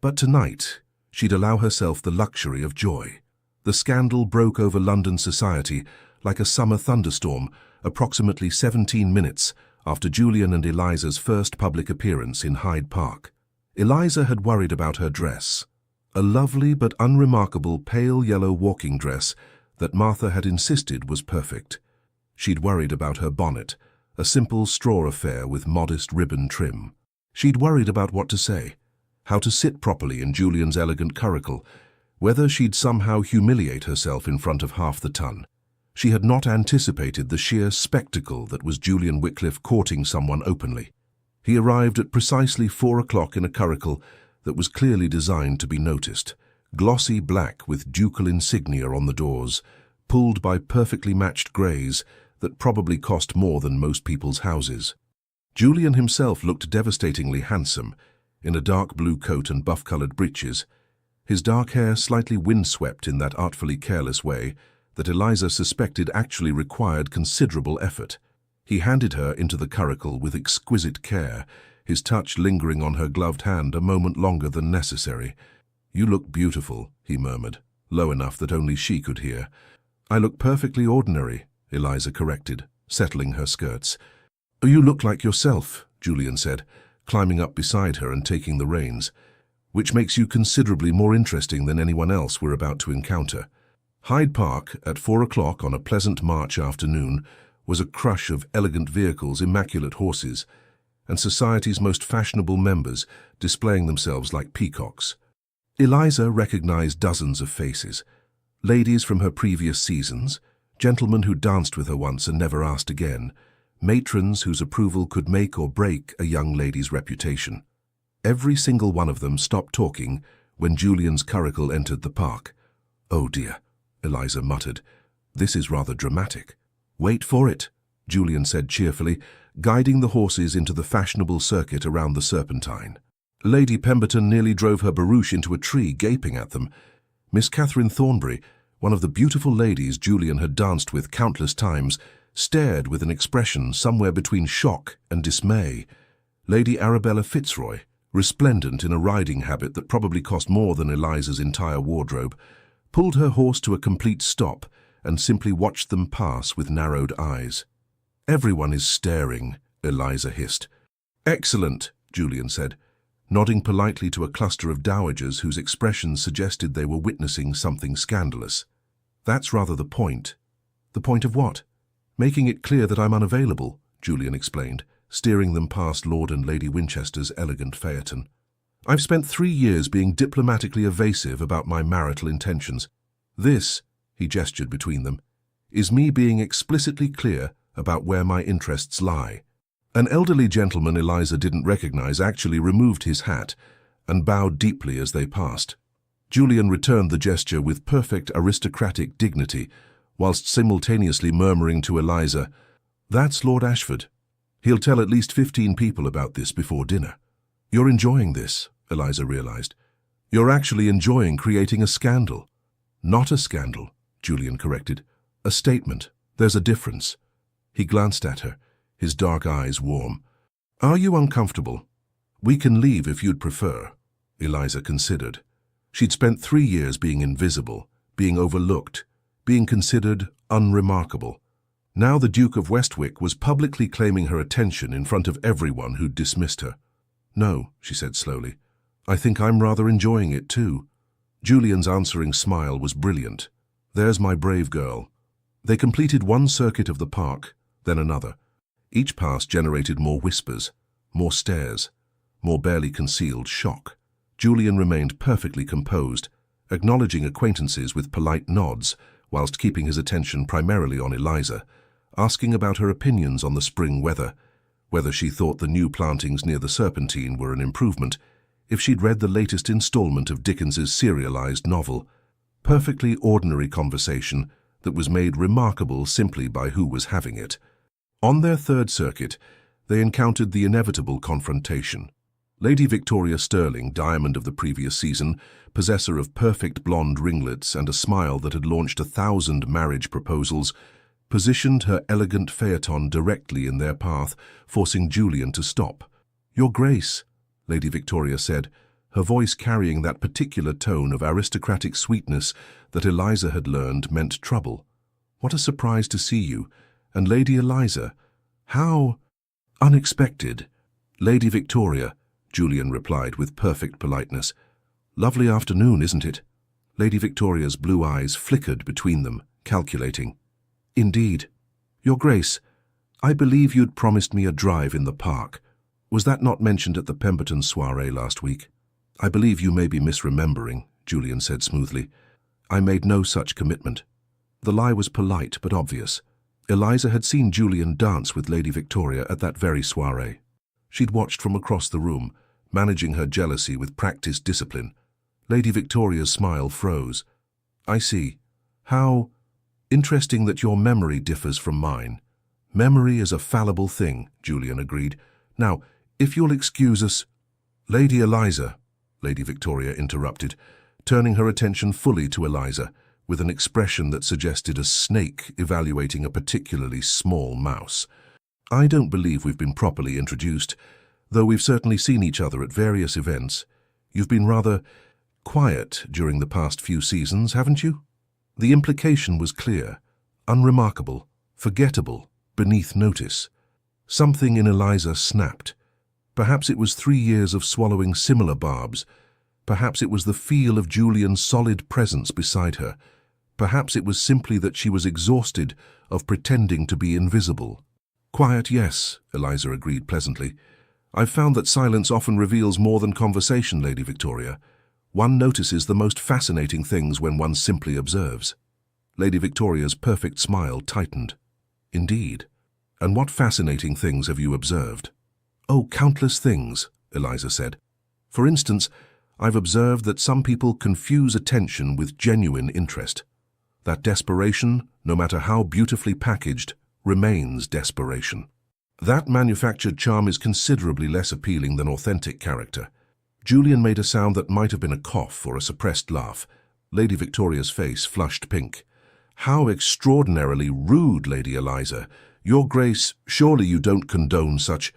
Speaker 1: But tonight, she'd allow herself the luxury of joy. The scandal broke over London society like a summer thunderstorm, approximately 17 minutes after Julian and Eliza's first public appearance in Hyde Park. Eliza had worried about her dress, a lovely but unremarkable pale yellow walking dress that Martha had insisted was perfect. She'd worried about her bonnet, a simple straw affair with modest ribbon trim. She'd worried about what to say, how to sit properly in Julian's elegant curricle, whether she'd somehow humiliate herself in front of half the ton. She had not anticipated the sheer spectacle that was Julian Wycliffe courting someone openly. He arrived at precisely 4 o'clock in a curricle that was clearly designed to be noticed, glossy black with ducal insignia on the doors, pulled by perfectly matched greys that probably cost more than most people's houses. Julian himself looked devastatingly handsome, in a dark blue coat and buff-coloured breeches, his dark hair slightly windswept in that artfully careless way that Eliza suspected actually required considerable effort. He handed her into the curricle with exquisite care, his touch lingering on her gloved hand a moment longer than necessary. "You look beautiful," he murmured, low enough that only she could hear. "I look perfectly ordinary," Eliza corrected, settling her skirts. "Oh, you look like yourself," Julian said, climbing up beside her and taking the reins, "which makes you considerably more interesting than anyone else we're about to encounter." Hyde Park, at 4 o'clock on a pleasant March afternoon, was a crush of elegant vehicles, immaculate horses, and society's most fashionable members displaying themselves like peacocks. Eliza recognized dozens of faces, ladies from her previous seasons, gentlemen who danced with her once and never asked again, matrons whose approval could make or break a young lady's reputation. Every single one of them stopped talking when Julian's curricle entered the park. "Oh dear," Eliza muttered. "This is rather dramatic." "Wait for it," Julian said cheerfully, guiding the horses into the fashionable circuit around the Serpentine. Lady Pemberton nearly drove her barouche into a tree, gaping at them. Miss Catherine Thornbury, one of the beautiful ladies Julian had danced with countless times, stared with an expression somewhere between shock and dismay. Lady Arabella Fitzroy, resplendent in a riding habit that probably cost more than Eliza's entire wardrobe, pulled her horse to a complete stop and simply watched them pass with narrowed eyes. "Everyone is staring," Eliza hissed. "Excellent," Julian said, nodding politely to a cluster of dowagers whose expressions suggested they were witnessing something scandalous. "That's rather the point." "The point of what?" "Making it clear that I'm unavailable," Julian explained, steering them past Lord and Lady Winchester's elegant phaeton. "I've spent 3 years being diplomatically evasive about my marital intentions. This," he gestured between them, "is me being explicitly clear about where my interests lie." An elderly gentleman Eliza didn't recognize actually removed his hat and bowed deeply as they passed. Julian returned the gesture with perfect aristocratic dignity, whilst simultaneously murmuring to Eliza, "That's Lord Ashford. He'll tell at least 15 people about this before dinner." "You're enjoying this," Eliza realized. "You're actually enjoying creating a scandal." "Not a scandal," Julian corrected. "A statement. There's a difference." He glanced at her, his dark eyes warm. "Are you uncomfortable? We can leave if you'd prefer." Eliza considered. She'd spent 3 years being invisible, being overlooked, being considered unremarkable. Now the Duke of Westwick was publicly claiming her attention in front of everyone who'd dismissed her. "No," she said slowly. "I think I'm rather enjoying it too." Julian's answering smile was brilliant. "There's my brave girl." They completed one circuit of the park, then another. Each pass generated more whispers, more stares, more barely concealed shock. Julian remained perfectly composed, acknowledging acquaintances with polite nods, whilst keeping his attention primarily on Eliza, asking about her opinions on the spring weather, whether she thought the new plantings near the Serpentine were an improvement, if she'd read the latest installment of Dickens's serialized novel. Perfectly ordinary conversation that was made remarkable simply by who was having it. On their third circuit, they encountered the inevitable confrontation. Lady Victoria Sterling, diamond of the previous season, possessor of perfect blonde ringlets and a smile that had launched 1,000 marriage proposals, positioned her elegant phaeton directly in their path, forcing Julian to stop. "Your Grace," Lady Victoria said, her voice carrying that particular tone of aristocratic sweetness that Eliza had learned meant trouble. "What a surprise to see you. And Lady Eliza, how unexpected." "Lady Victoria," Julian replied with perfect politeness. "Lovely afternoon, isn't it?" Lady Victoria's blue eyes flickered between them, calculating. "Indeed. Your Grace, I believe you'd promised me a drive in the park. Was that not mentioned at the Pemberton soiree last week?" "I believe you may be misremembering," Julian said smoothly. "I made no such commitment." The lie was polite but obvious. Eliza had seen Julian dance with Lady Victoria at that very soiree. She'd watched from across the room, managing her jealousy with practiced discipline. Lady Victoria's smile froze. "I see. How interesting that your memory differs from mine." "Memory is a fallible thing," Julian agreed. "Now, if you'll excuse us—" "Lady Eliza," Lady Victoria interrupted, turning her attention fully to Eliza, with an expression that suggested a snake evaluating a particularly small mouse. "I don't believe we've been properly introduced, though we've certainly seen each other at various events. You've been rather quiet during the past few seasons, haven't you?" The implication was clear, unremarkable, forgettable, beneath notice. Something in Eliza snapped. Perhaps it was 3 years of swallowing similar barbs. Perhaps it was the feel of Julian's solid presence beside her. Perhaps it was simply that she was exhausted of pretending to be invisible. "Quiet, yes," Eliza agreed pleasantly. "I've found that silence often reveals more than conversation, Lady Victoria. One notices the most fascinating things when one simply observes." Lady Victoria's perfect smile tightened. "Indeed. And what fascinating things have you observed?" "Oh, countless things," Eliza said. "For instance, I've observed that some people confuse attention with genuine interest. That desperation, no matter how beautifully packaged, remains desperation. That manufactured charm is considerably less appealing than authentic character." Julian made a sound that might have been a cough or a suppressed laugh. Lady Victoria's face flushed pink. "How extraordinarily rude, Lady Eliza. Your Grace, surely you don't condone such—"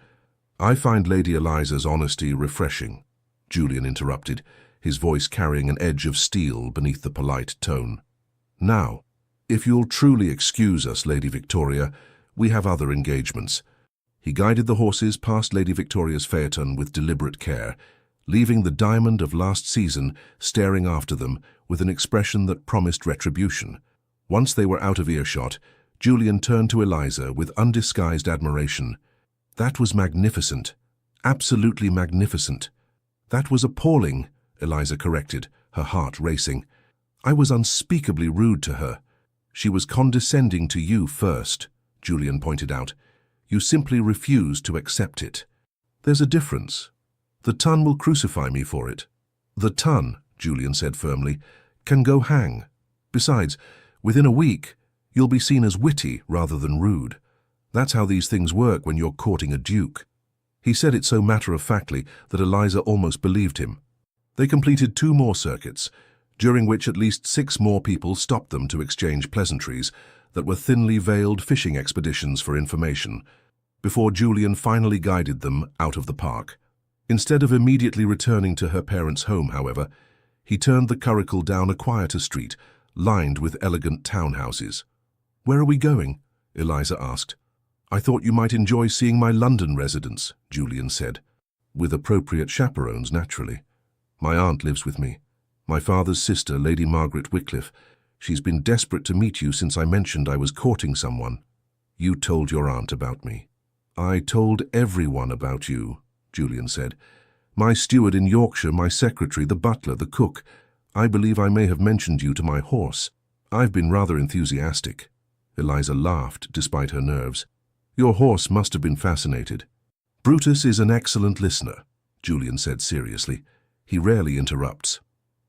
Speaker 1: "I find Lady Eliza's honesty refreshing," Julian interrupted, his voice carrying an edge of steel beneath the polite tone. "Now, if you'll truly excuse us, Lady Victoria, we have other engagements." He guided the horses past Lady Victoria's phaeton with deliberate care, leaving the diamond of last season staring after them with an expression that promised retribution. Once they were out of earshot, Julian turned to Eliza with undisguised admiration. "That was magnificent. Absolutely magnificent." "That was appalling," Eliza corrected, her heart racing. "I was unspeakably rude to her." "She was condescending to you first," Julian pointed out. "You simply refused to accept it." "There's a difference. The Ton will crucify me for it." "The Ton," Julian said firmly, "can go hang. Besides, within a week, you'll be seen as witty rather than rude. That's how these things work when you're courting a duke." He said it so matter-of-factly that Eliza almost believed him. They completed 2 more circuits, during which at least 6 more people stopped them to exchange pleasantries that were thinly veiled fishing expeditions for information, before Julian finally guided them out of the park. Instead of immediately returning to her parents' home, however, he turned the curricle down a quieter street, lined with elegant townhouses. "Where are we going?" Eliza asked. "I thought you might enjoy seeing my London residence," Julian said. "With appropriate chaperones, naturally. My aunt lives with me. My father's sister, Lady Margaret Wycliffe. She's been desperate to meet you since I mentioned I was courting someone." "You told your aunt about me." "I told everyone about you," Julian said. "My steward in Yorkshire, my secretary, the butler, the cook. I believe I may have mentioned you to my horse. I've been rather enthusiastic." Eliza laughed, despite her nerves. "Your horse must have been fascinated." "Brutus is an excellent listener," Julian said seriously. "He rarely interrupts."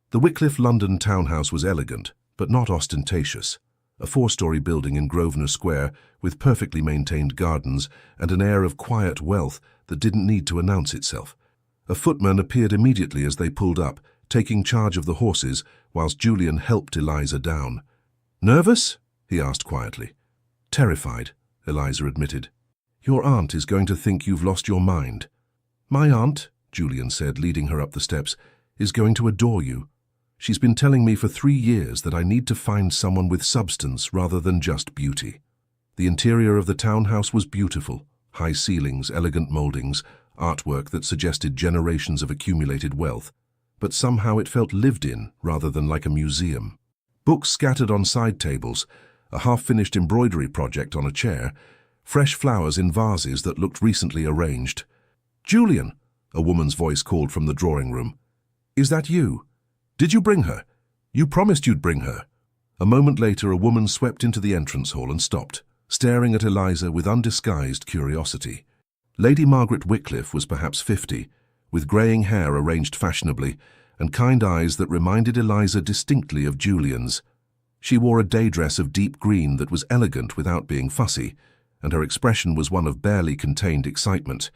Speaker 1: The Wycliffe London townhouse was elegant, but not ostentatious. A 4-story building in Grosvenor Square with perfectly maintained gardens and an air of quiet wealth that didn't need to announce itself. A footman appeared immediately as they pulled up, taking charge of the horses, whilst Julian helped Eliza down. "Nervous?" he asked quietly. "Terrified," Eliza admitted. "Your aunt is going to think you've lost your mind." "My aunt," Julian said, leading her up the steps, "is going to adore you. She's been telling me for 3 years that I need to find someone with substance rather than just beauty." The interior of the townhouse was beautiful. High ceilings, elegant moldings, artwork that suggested generations of accumulated wealth. But somehow it felt lived in rather than like a museum. Books scattered on side tables, a half-finished embroidery project on a chair, fresh flowers in vases that looked recently arranged. "Julian," a woman's voice called from the drawing room. "Is that you? Did you bring her? You promised you'd bring her." A moment later, a woman swept into the entrance hall and stopped, staring at Eliza with undisguised curiosity. Lady Margaret Wycliffe was perhaps 50, with greying hair arranged fashionably, and kind eyes that reminded Eliza distinctly of Julian's. She wore a day dress of deep green that was elegant without being fussy, and her expression was one of barely contained excitement.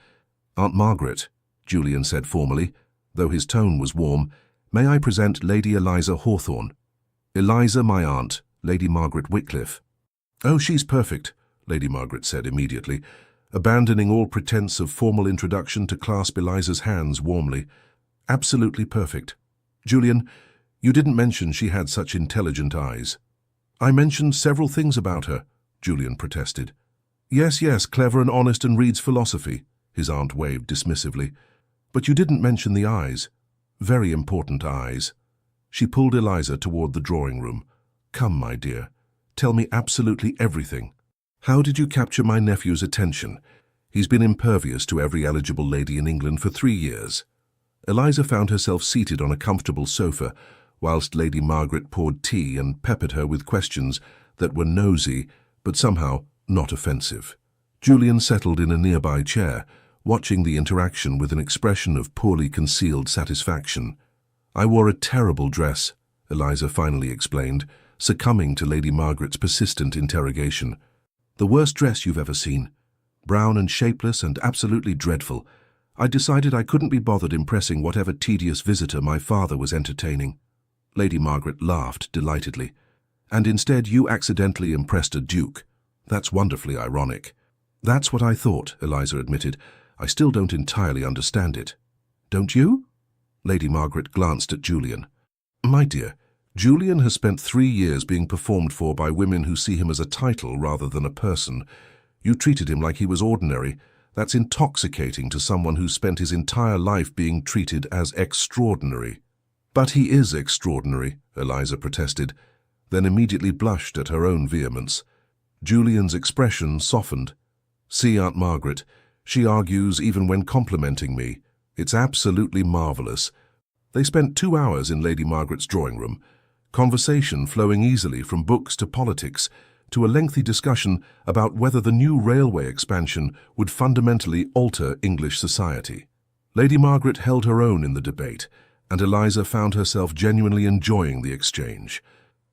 Speaker 1: "Aunt Margaret," Julian said formally, though his tone was warm, "may I present Lady Eliza Hawthorne?" "Eliza, my aunt, Lady Margaret Wycliffe." "Oh, she's perfect," Lady Margaret said immediately, abandoning all pretense of formal introduction to clasp Eliza's hands warmly. "Absolutely perfect. Julian, you didn't mention she had such intelligent eyes." "I mentioned several things about her," Julian protested. Yes, clever and honest and reads philosophy," his aunt waved dismissively. "But you didn't mention the eyes. Very important eyes." She pulled Eliza toward the drawing room. "Come, my dear. Tell me absolutely everything. How did you capture my nephew's attention? He's been impervious to every eligible lady in England for 3 years." Eliza found herself seated on a comfortable sofa, whilst Lady Margaret poured tea and peppered her with questions that were nosy, but somehow not offensive. Julian settled in a nearby chair, watching the interaction with an expression of poorly concealed satisfaction. "I wore a terrible dress," Eliza finally explained, succumbing to Lady Margaret's persistent interrogation. "The worst dress you've ever seen. Brown and shapeless and absolutely dreadful. I decided I couldn't be bothered impressing whatever tedious visitor my father was entertaining." Lady Margaret laughed delightedly. "And instead you accidentally impressed a duke. That's wonderfully ironic." "That's what I thought," Eliza admitted. "I still don't entirely understand it." "Don't you?" Lady Margaret glanced at Julian. "My dear, Julian has spent 3 years being performed for by women who see him as a title rather than a person. You treated him like he was ordinary. That's intoxicating to someone who's spent his entire life being treated as extraordinary." "But he is extraordinary," Eliza protested, then immediately blushed at her own vehemence. Julian's expression softened. "See, Aunt Margaret, she argues even when complimenting me. It's absolutely marvelous." They spent 2 hours in Lady Margaret's drawing room, conversation flowing easily from books to politics, to a lengthy discussion about whether the new railway expansion would fundamentally alter English society. Lady Margaret held her own in the debate, and Eliza found herself genuinely enjoying the exchange.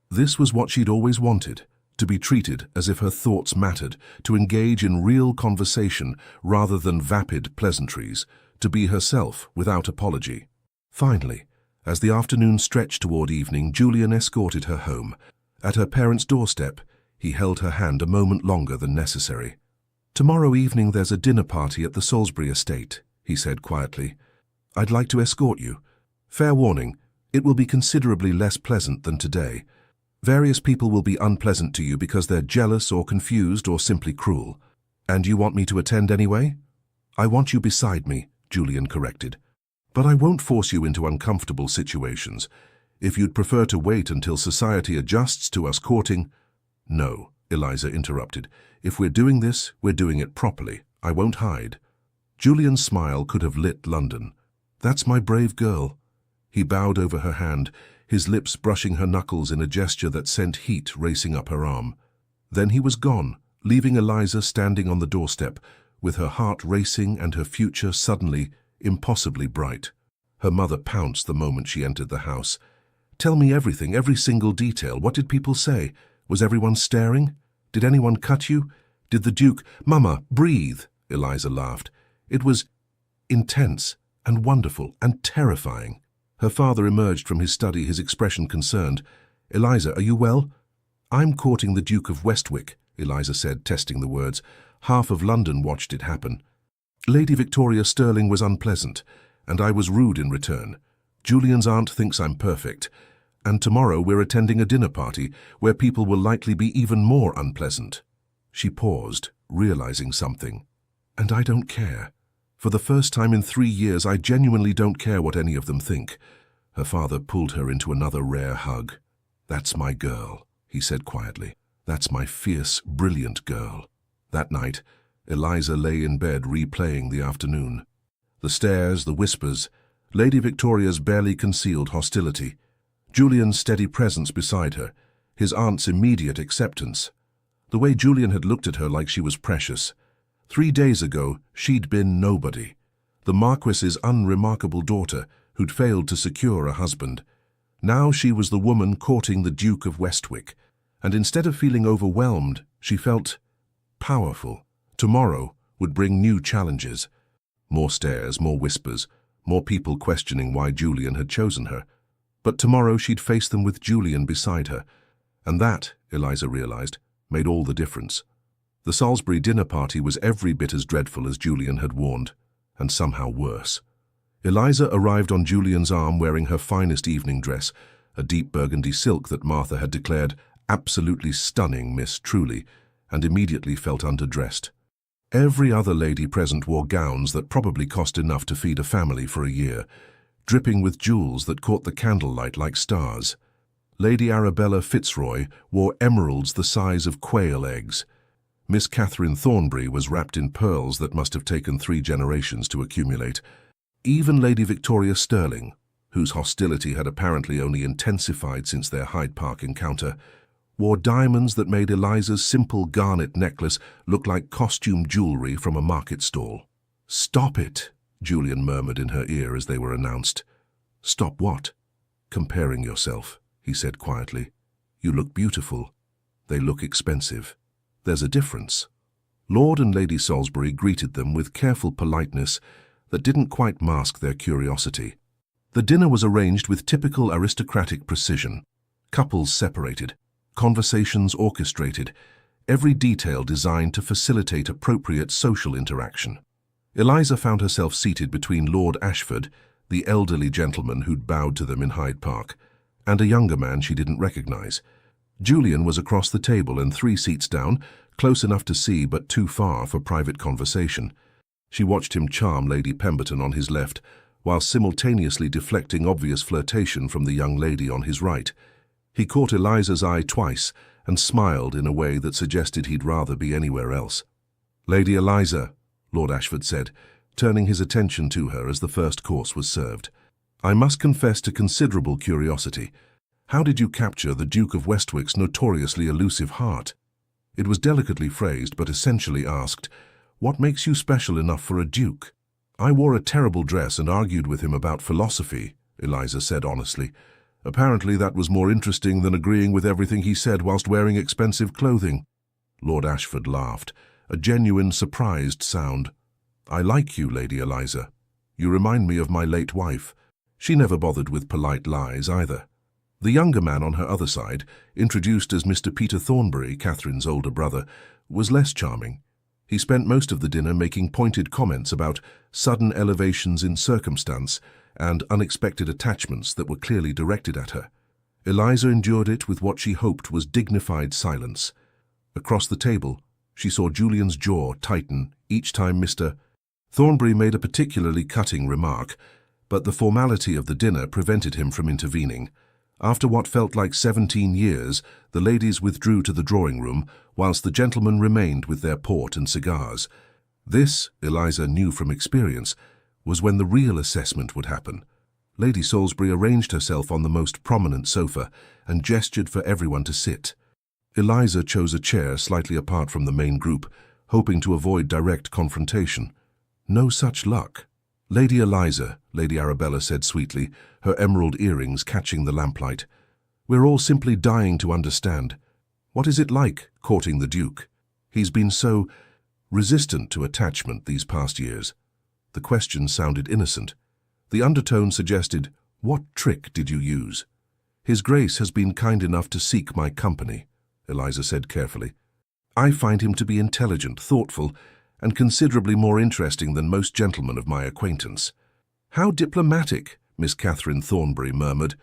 Speaker 1: This was what she'd always wanted, to be treated as if her thoughts mattered, to engage in real conversation rather than vapid pleasantries, to be herself without apology. Finally, as the afternoon stretched toward evening, Julian escorted her home. At her parents' doorstep, he held her hand a moment longer than necessary. "Tomorrow evening there's a dinner party at the Salisbury estate," he said quietly. "I'd like to escort you. Fair warning, it will be considerably less pleasant than today. Various people will be unpleasant to you because they're jealous or confused or simply cruel. And you want me to attend anyway?" "I want you beside me," Julian corrected. "But I won't force you into uncomfortable situations. If you'd prefer to wait until society adjusts to us courting—" "No," Eliza interrupted. "If we're doing this, we're doing it properly. I won't hide." Julian's smile could have lit London. "That's my brave girl." He bowed over her hand, his lips brushing her knuckles in a gesture that sent heat racing up her arm. Then he was gone, leaving Eliza standing on the doorstep, with her heart racing and her future suddenly, impossibly bright. Her mother pounced the moment she entered the house. "Tell me everything, every single detail. What did people say? Was everyone staring? Did anyone cut you? Did the Duke—" "Mama, breathe," Eliza laughed. "It was intense. and wonderful and terrifying. Her father emerged from his study, his expression concerned. "Eliza, are you well?" "I'm courting the Duke of Westwick," Eliza said, testing the words. Half of London watched it happen. "Lady Victoria Sterling was unpleasant, and I was rude in return. Julian's aunt thinks I'm perfect, and tomorrow we're attending a dinner party where people will likely be even more unpleasant." She paused, realizing something. "And I don't care. For the first time in 3 years, I genuinely don't care what any of them think." Her father pulled her into another rare hug. "That's my girl," he said quietly. "That's my fierce, brilliant girl." That night, Eliza lay in bed replaying the afternoon. The stares, the whispers, Lady Victoria's barely concealed hostility, Julian's steady presence beside her, his aunt's immediate acceptance. The way Julian had looked at her like she was precious. 3 days ago, she'd been nobody. The Marquis's unremarkable daughter who'd failed to secure a husband. Now she was the woman courting the Duke of Westwick, and instead of feeling overwhelmed, she felt powerful. Tomorrow would bring new challenges. More stares, more whispers, more people questioning why Julian had chosen her. But tomorrow she'd face them with Julian beside her. And that, Eliza realized, made all the difference. The Salisbury dinner party was every bit as dreadful as Julian had warned, and somehow worse. Eliza arrived on Julian's arm wearing her finest evening dress, a deep burgundy silk that Martha had declared absolutely stunning, Miss Truly, and immediately felt underdressed. Every other lady present wore gowns that probably cost enough to feed a family for a year, dripping with jewels that caught the candlelight like stars. Lady Arabella Fitzroy wore emeralds the size of quail eggs. Miss Catherine Thornbury was wrapped in pearls that must have taken 3 generations to accumulate. Even Lady Victoria Sterling, whose hostility had apparently only intensified since their Hyde Park encounter, wore diamonds that made Eliza's simple garnet necklace look like costume jewelry from a market stall. "Stop it," Julian murmured in her ear as they were announced. "Stop what?" "Comparing yourself," he said quietly. "You look beautiful. They look expensive. There's a difference." Lord and Lady Salisbury greeted them with careful politeness that didn't quite mask their curiosity. The dinner was arranged with typical aristocratic precision. Couples separated, conversations orchestrated, every detail designed to facilitate appropriate social interaction. Eliza found herself seated between Lord Ashford, the elderly gentleman who'd bowed to them in Hyde Park, and a younger man she didn't recognize. Julian was across the table and 3 seats down, close enough to see but too far for private conversation. She watched him charm Lady Pemberton on his left, while simultaneously deflecting obvious flirtation from the young lady on his right. He caught Eliza's eye twice and smiled in a way that suggested he'd rather be anywhere else. "Lady Eliza," Lord Ashford said, turning his attention to her as the first course was served. "I must confess to considerable curiosity. How did you capture the Duke of Westwick's notoriously elusive heart?" It was delicately phrased, but essentially asked, "What makes you special enough for a duke?" "I wore a terrible dress and argued with him about philosophy," Eliza said honestly. "Apparently that was more interesting than agreeing with everything he said whilst wearing expensive clothing." Lord Ashford laughed, a genuine, surprised sound. "I like you, Lady Eliza. You remind me of my late wife. She never bothered with polite lies either." The younger man on her other side, introduced as Mr. Peter Thornbury, Catherine's older brother, was less charming. He spent most of the dinner making pointed comments about sudden elevations in circumstance and unexpected attachments that were clearly directed at her. Eliza endured it with what she hoped was dignified silence. Across the table, she saw Julian's jaw tighten each time Mr. Thornbury made a particularly cutting remark, but the formality of the dinner prevented him from intervening. After what felt like 17 years, the ladies withdrew to the drawing-room, whilst the gentlemen remained with their port and cigars. This, Eliza knew from experience, was when the real assessment would happen. Lady Salisbury arranged herself on the most prominent sofa and gestured for everyone to sit. Eliza chose a chair slightly apart from the main group, hoping to avoid direct confrontation. No such luck. "Lady Eliza," Lady Arabella said sweetly, her emerald earrings catching the lamplight. "We're all simply dying to understand. What is it like, courting the Duke? He's been so resistant to attachment these past years." The question sounded innocent, The undertone suggested, "What trick did you use?" "His Grace has been kind enough to seek my company," Eliza said carefully. "I find him to be intelligent, thoughtful, and considerably more interesting than most gentlemen of my acquaintance." "How diplomatic," Miss Catherine Thornbury murmured,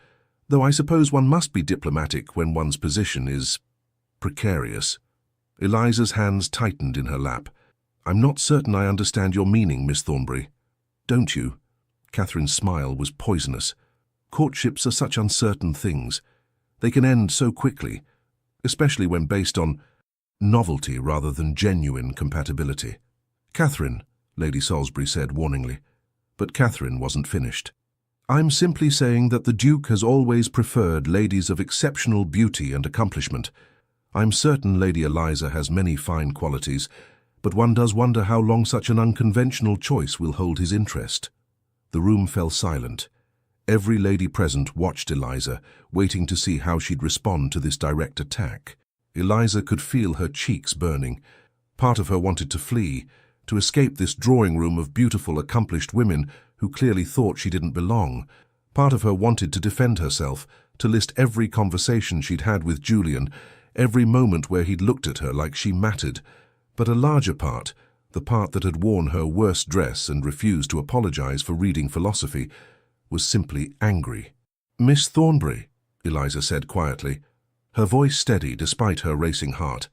Speaker 1: "though I suppose one must be diplomatic when one's position is precarious." Eliza's hands tightened in her lap. "I'm not certain I understand your meaning, Miss Thornbury." "Don't you?" Catherine's smile was poisonous. "Courtships are such uncertain things. They can end so quickly, especially when based on novelty rather than genuine compatibility." "Catherine," Lady Salisbury said warningly. But Catherine wasn't finished. "I'm simply saying that the Duke has always preferred ladies of exceptional beauty and accomplishment. I'm certain Lady Eliza has many fine qualities, but one does wonder how long such an unconventional choice will hold his interest." The room fell silent. Every lady present watched Eliza, waiting to see how she'd respond to this direct attack. Eliza could feel her cheeks burning. Part of her wanted to flee, to escape this drawing room of beautiful, accomplished women who clearly thought she didn't belong. Part of her wanted to defend herself, to list every conversation she'd had with Julian, every moment where he'd looked at her like she mattered. But a larger part, the part that had worn her worst dress and refused to apologize for reading philosophy, was simply angry. "Miss Thornbury," Eliza said quietly, her voice steady despite her racing heart,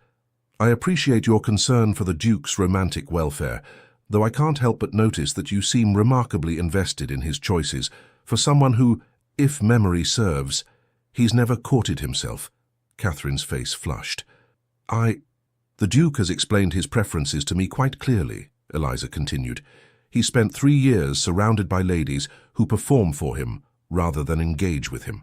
Speaker 1: "I appreciate your concern for the Duke's romantic welfare, though I can't help but notice that you seem remarkably invested in his choices, for someone who, if memory serves, he's never courted himself." Catherine's face flushed. "The Duke has explained his preferences to me quite clearly," Eliza continued. "He spent 3 years surrounded by ladies who perform for him rather than engage with him.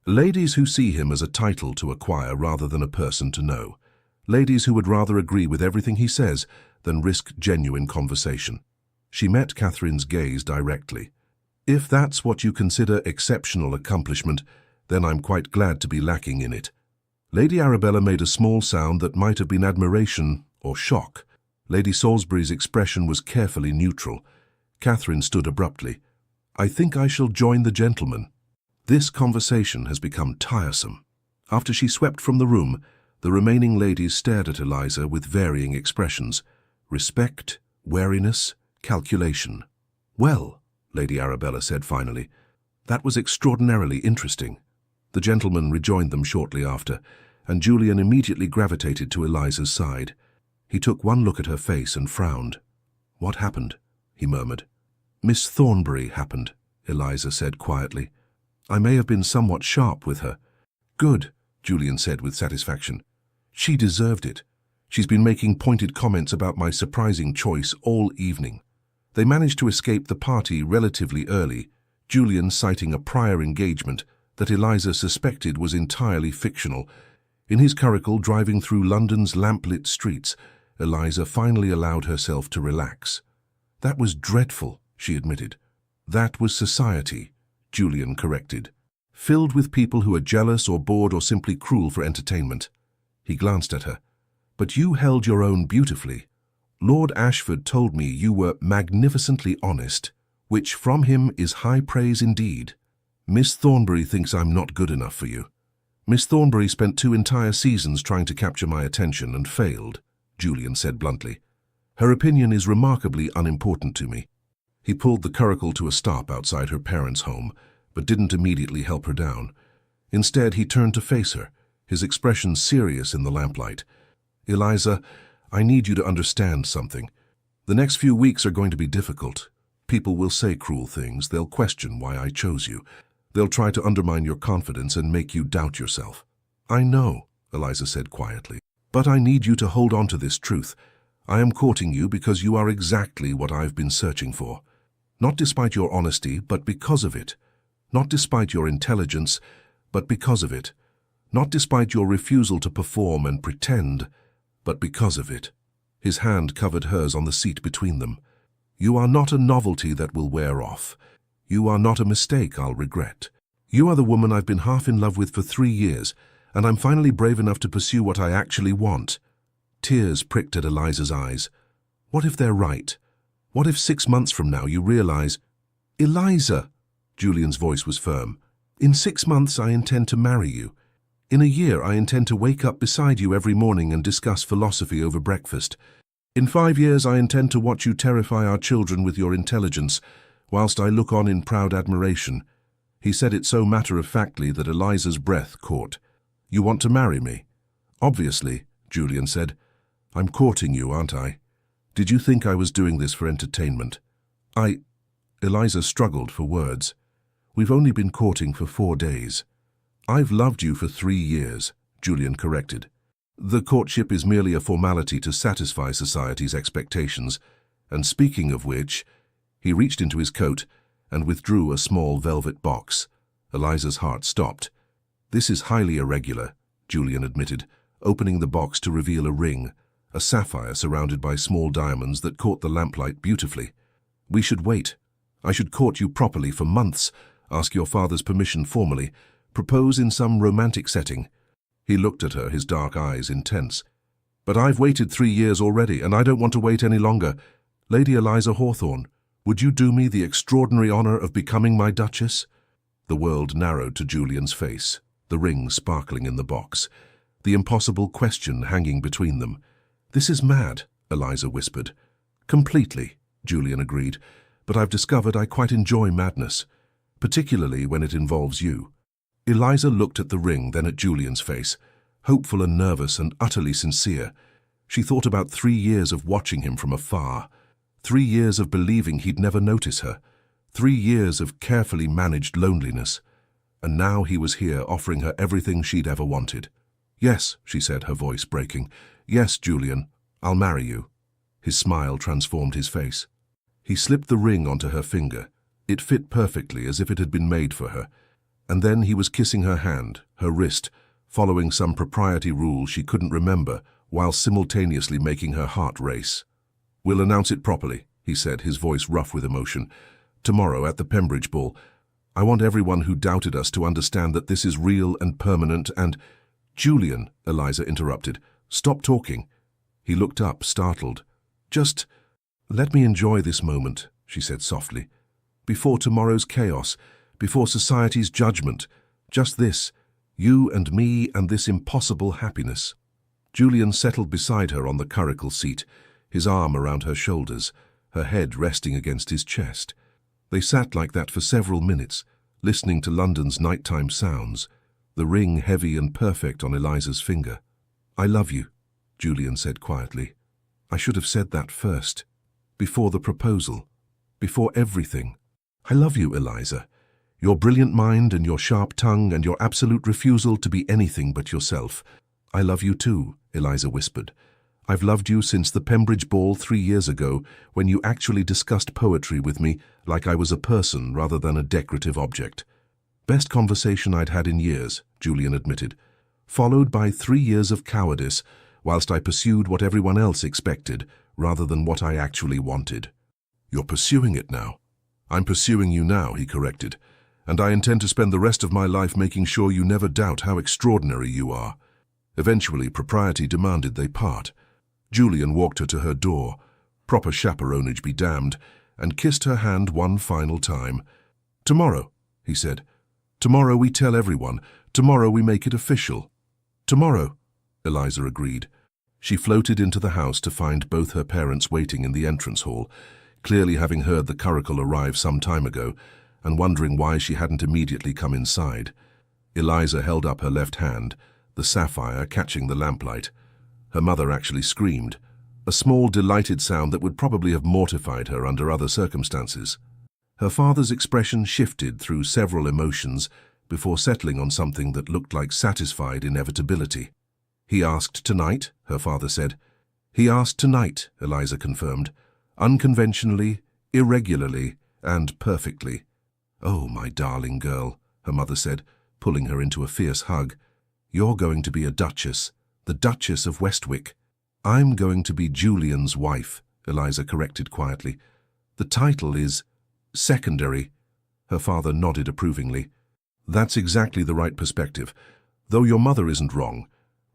Speaker 1: Ladies who see him as a title to acquire rather than a person to know. Ladies who would rather agree with everything he says than risk genuine conversation." She met Catherine's gaze directly. "If that's what you consider exceptional accomplishment, then I'm quite glad to be lacking in it." Lady Arabella made a small sound that might have been admiration or shock. Lady Salisbury's expression was carefully neutral. Catherine stood abruptly. "I think I shall join the gentlemen. This conversation has become tiresome." After she swept from the room, the remaining ladies stared at Eliza with varying expressions: respect, wariness, calculation. "Well," Lady Arabella said finally, "that was extraordinarily interesting." The gentleman rejoined them shortly after, and Julian immediately gravitated to Eliza's side. He took one look at her face and frowned. "What happened?" he murmured. "Miss Thornbury happened," Eliza said quietly. "I may have been somewhat sharp with her." "Good," Julian said with satisfaction. "She deserved it. She's been making pointed comments about my surprising choice all evening." They managed to escape the party relatively early, Julian citing a prior engagement that Eliza suspected was entirely fictional. In his curricle driving through London's lamplit streets, Eliza finally allowed herself to relax. "That was dreadful," she admitted. "That was society," Julian corrected. "Filled with people who are jealous or bored or simply cruel for entertainment." He glanced at her. "But you held your own beautifully. Lord Ashford told me you were magnificently honest, which from him is high praise indeed. Miss Thornbury thinks I'm not good enough for you." "Miss Thornbury spent 2 entire seasons trying to capture my attention and failed," Julian said bluntly. "Her opinion is remarkably unimportant to me." He pulled the curricle to a stop outside her parents' home, but didn't immediately help her down. Instead, he turned to face her, his expression serious in the lamplight. "Eliza, I need you to understand something. The next few weeks are going to be difficult. People will say cruel things. They'll question why I chose you. They'll try to undermine your confidence and make you doubt yourself." "I know," Eliza said quietly, "but I need you to hold on to this truth. I am courting you because you are exactly what I've been searching for. Not despite your honesty, but because of it. Not despite your intelligence, but because of it. Not despite your refusal to perform and pretend, but because of it." His hand covered hers on the seat between them. "You are not a novelty that will wear off. You are not a mistake I'll regret. You are the woman I've been half in love with for 3 years, and I'm finally brave enough to pursue what I actually want." Tears pricked at Eliza's eyes. "What if they're right? What if 6 months from now you realize—" "Eliza!" Julian's voice was firm. "In 6 months I intend to marry you. In a year I intend to wake up beside you every morning and discuss philosophy over breakfast. In 5 years I intend to watch you terrify our children with your intelligence, whilst I look on in proud admiration." He said it so matter-of-factly that Eliza's breath caught. "You want to marry me?" "Obviously," Julian said. "I'm courting you, aren't I? Did you think I was doing this for entertainment?" Eliza struggled for words. "We've only been courting for 4 days." "I've loved you for 3 years," Julian corrected. "The courtship is merely a formality to satisfy society's expectations, and speaking of which," he reached into his coat and withdrew a small velvet box. Eliza's heart stopped. "This is highly irregular," Julian admitted, opening the box to reveal a ring, a sapphire surrounded by small diamonds that caught the lamplight beautifully. "We should wait. I should court you properly for months, ask your father's permission formally, propose in some romantic setting." He looked at her, his dark eyes intense. "But I've waited 3 years already, and I don't want to wait any longer. Lady Eliza Hawthorne, would you do me the extraordinary honor of becoming my Duchess?" The world narrowed to Julian's face, the ring sparkling in the box, the impossible question hanging between them. "This is mad," Eliza whispered. "Completely," Julian agreed, "but I've discovered I quite enjoy madness, particularly when it involves you." Eliza looked at the ring, then at Julian's face, hopeful and nervous and utterly sincere. She thought about 3 years of watching him from afar, 3 years of believing he'd never notice her, 3 years of carefully managed loneliness. And now he was here offering her everything she'd ever wanted. "Yes," she said, her voice breaking. "Yes, Julian, I'll marry you." His smile transformed his face. He slipped the ring onto her finger. It fit perfectly, as if it had been made for her. And then he was kissing her hand, her wrist, following some propriety rule she couldn't remember, while simultaneously making her heart race. "We'll announce it properly," he said, his voice rough with emotion. "Tomorrow at the Pembridge ball. I want everyone who doubted us to understand that this is real and permanent and—" "Julian," Eliza interrupted, "stop talking." He looked up, startled. "Just let me enjoy this moment," she said softly. "Before tomorrow's chaos, before society's judgment, just this, you and me and this impossible happiness." Julian settled beside her on the curricle seat, his arm around her shoulders, her head resting against his chest. They sat like that for several minutes, listening to London's nighttime sounds, the ring heavy and perfect on Eliza's finger. "I love you," Julian said quietly. "I should have said that first, before the proposal, before everything. I love you, Eliza. Your brilliant mind and your sharp tongue and your absolute refusal to be anything but yourself. I love you too," Eliza whispered. "I've loved you since the Pembridge ball 3 years ago, when you actually discussed poetry with me like I was a person rather than a decorative object." "Best conversation I'd had in years," Julian admitted, "followed by 3 years of cowardice, whilst I pursued what everyone else expected rather than what I actually wanted." "You're pursuing it now." "I'm pursuing you now," he corrected, "and I intend to spend the rest of my life making sure you never doubt how extraordinary you are." Eventually, propriety demanded they part. Julian walked her to her door, proper chaperonage be damned, and kissed her hand one final time. "Tomorrow," he said. "Tomorrow we tell everyone. Tomorrow we make it official." "Tomorrow," Eliza agreed. She floated into the house to find both her parents waiting in the entrance hall, clearly having heard the curricle arrive some time ago, and wondering why she hadn't immediately come inside. Eliza held up her left hand, the sapphire catching the lamplight. Her mother actually screamed, a small, delighted sound that would probably have mortified her under other circumstances. Her father's expression shifted through several emotions before settling on something that looked like satisfied inevitability. "He asked tonight," her father said. "He asked tonight," Eliza confirmed, "unconventionally, irregularly, and perfectly." "Oh, my darling girl," her mother said, pulling her into a fierce hug. "You're going to be a duchess, the Duchess of Westwick." "I'm going to be Julian's wife," Eliza corrected quietly. "The title is secondary." Her father nodded approvingly. "That's exactly the right perspective. Though your mother isn't wrong.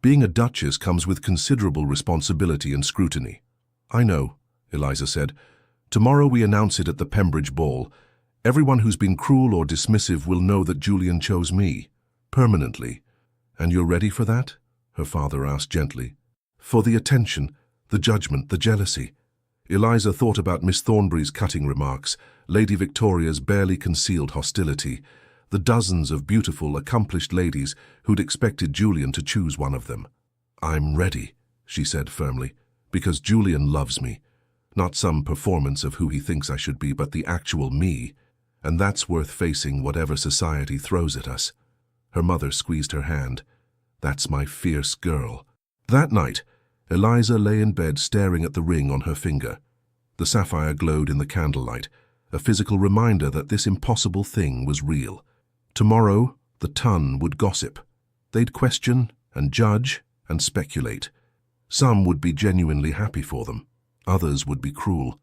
Speaker 1: Being a duchess comes with considerable responsibility and scrutiny." "I know," Eliza said. "Tomorrow we announce it at the Pembridge ball. Everyone who's been cruel or dismissive will know that Julian chose me, permanently. And you're ready for that? Her father asked gently. For the attention, the judgment, the jealousy. Eliza thought about Miss Thornbury's cutting remarks, Lady Victoria's barely concealed hostility, the dozens of beautiful, accomplished ladies who'd expected Julian to choose one of them. I'm ready, she said firmly, because Julian loves me. Not some performance of who he thinks I should be, but the actual me. And that's worth facing whatever society throws at us. Her mother squeezed her hand. That's my fierce girl. That night, Eliza lay in bed staring at the ring on her finger. The sapphire glowed in the candlelight, a physical reminder that this impossible thing was real. Tomorrow, the ton would gossip. They'd question and judge and speculate. Some would be genuinely happy for them. Others would be cruel.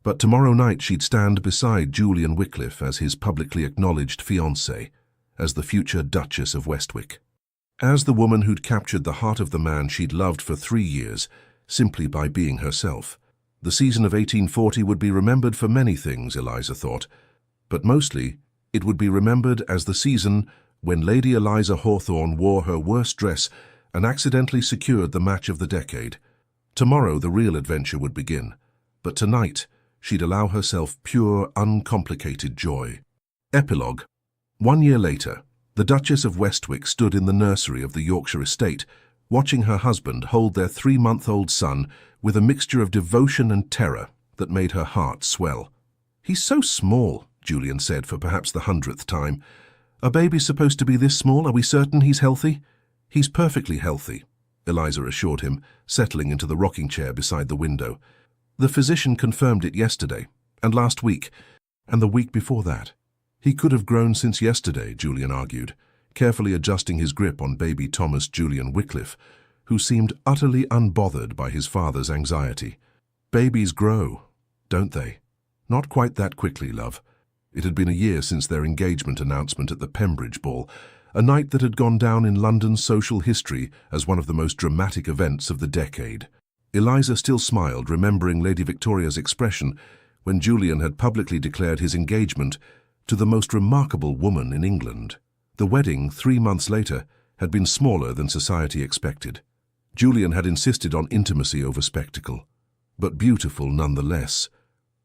Speaker 1: But tomorrow night she'd stand beside Julian Wycliffe as his publicly acknowledged fiancée, as the future Duchess of Westwick. As the woman who'd captured the heart of the man she'd loved for 3 years, simply by being herself. The season of 1840 would be remembered for many things, Eliza thought, but mostly it would be remembered as the season when Lady Eliza Hawthorne wore her worst dress and accidentally secured the match of the decade. Tomorrow the real adventure would begin, but tonight she'd allow herself pure, uncomplicated joy. Epilogue. 1 year later, the Duchess of Westwick stood in the nursery of the Yorkshire estate, watching her husband hold their 3-month-old son with a mixture of devotion and terror that made her heart swell. He's so small, Julian said for perhaps the 100th time. A baby's supposed to be this small? Are we certain he's healthy? He's perfectly healthy, Eliza assured him, settling into the rocking chair beside the window. The physician confirmed it yesterday, and last week, and the week before that. He could have grown since yesterday, Julian argued, carefully adjusting his grip on baby Thomas Julian Wycliffe, who seemed utterly unbothered by his father's anxiety. Babies grow, don't they? Not quite that quickly, love. It had been a year since their engagement announcement at the Pembridge ball, a night that had gone down in London's social history as one of the most dramatic events of the decade. Eliza still smiled, remembering Lady Victoria's expression when Julian had publicly declared his engagement to the most remarkable woman in England. The wedding, 3 months later, had been smaller than society expected. Julian had insisted on intimacy over spectacle, but beautiful nonetheless.